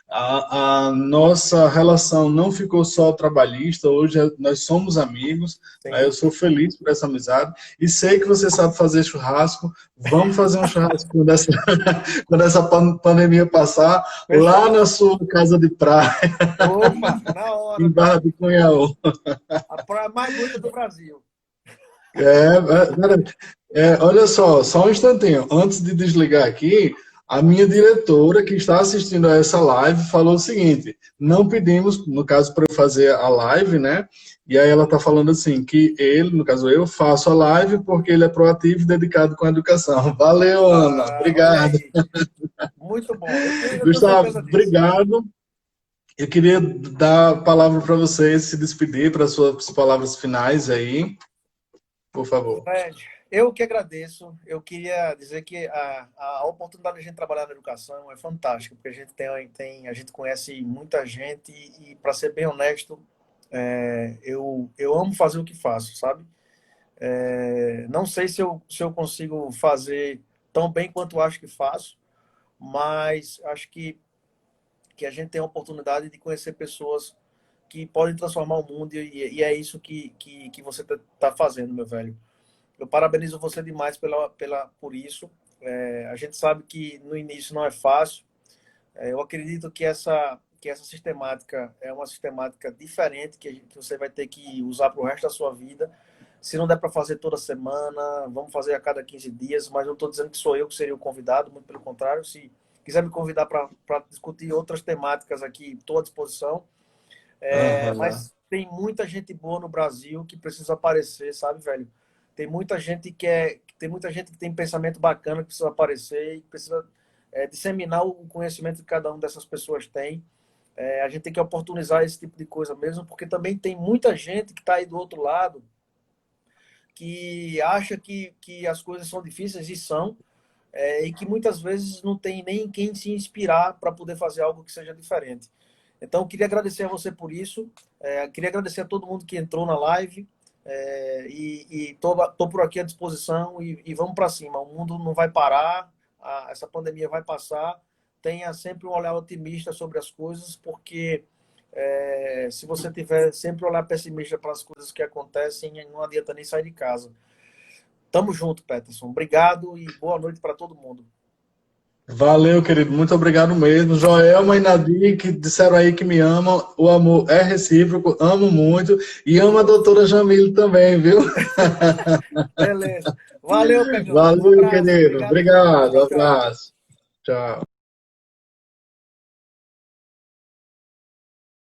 A nossa relação não ficou só trabalhista, hoje nós somos amigos, né? Sim. Eu sou feliz por essa amizade e sei que você sabe fazer churrasco. Vamos fazer um churrasco quando essa, quando essa pandemia passar, lá Fechou. na sua casa de praia, Opa, na hora, em meu Barra amigo. do Cunhaú. A praia mais bonita do Brasil. Olha só um instantinho. Antes de desligar aqui, a minha diretora que está assistindo a essa live falou o seguinte: não pedimos, no caso, para eu fazer a live, né? E aí ela está falando assim, que ele, no caso eu, faço a live porque ele é proativo e dedicado com a educação. Valeu, Ana. Ah, olha Obrigado. aí. Muito bom. Eu tenho Gustavo, certeza disso. obrigado. Eu queria dar a palavra para você se despedir para as suas palavras finais aí, por favor. Fred, eu que agradeço. Eu queria dizer que a oportunidade de a gente trabalhar na educação é fantástica, porque a gente a gente conhece muita gente e para ser bem honesto, eu amo fazer o que faço, sabe? Não sei se eu consigo fazer tão bem quanto acho que faço, mas acho que a gente tem a oportunidade de conhecer pessoas que podem transformar o mundo e é isso que você está fazendo, meu velho. Eu parabenizo você demais por isso. A gente sabe que no início não é fácil. Eu acredito que essa sistemática é uma sistemática diferente que você vai ter que usar para o resto da sua vida. Se não der para fazer toda semana, vamos fazer a cada 15 dias, mas não estou dizendo que sou eu que seria o convidado, muito pelo contrário. Se quiser me convidar para discutir outras temáticas aqui, estou à disposição. Aham. Mas tem muita gente boa no Brasil que precisa aparecer, sabe, velho? Tem muita gente que tem pensamento bacana que precisa aparecer e precisa disseminar o conhecimento que cada um dessas pessoas tem. A gente tem que oportunizar esse tipo de coisa mesmo, porque também tem muita gente que está aí do outro lado que acha que as coisas são difíceis e são, e que muitas vezes não tem nem quem se inspirar para poder fazer algo que seja diferente. Então, eu queria agradecer a você por isso. Queria agradecer a todo mundo que entrou na live. E tô por aqui à disposição e vamos para cima. O mundo não vai parar, essa pandemia vai passar. Tenha sempre um olhar otimista sobre as coisas, porque se você tiver sempre um olhar pessimista para as coisas que acontecem, não adianta nem sair de casa. Tamo junto, Peterson. Obrigado e boa noite para todo mundo. Valeu, querido. Muito obrigado mesmo. Joelma e Nadir, que disseram aí que me amam. O amor é recíproco, amo muito. E amo a doutora Jamile também, viu? Beleza. Valeu, Pedrão. Um Valeu, abraço. querido. Obrigado mesmo. Obrigado. Tchau, tchau. Abraço. Tchau.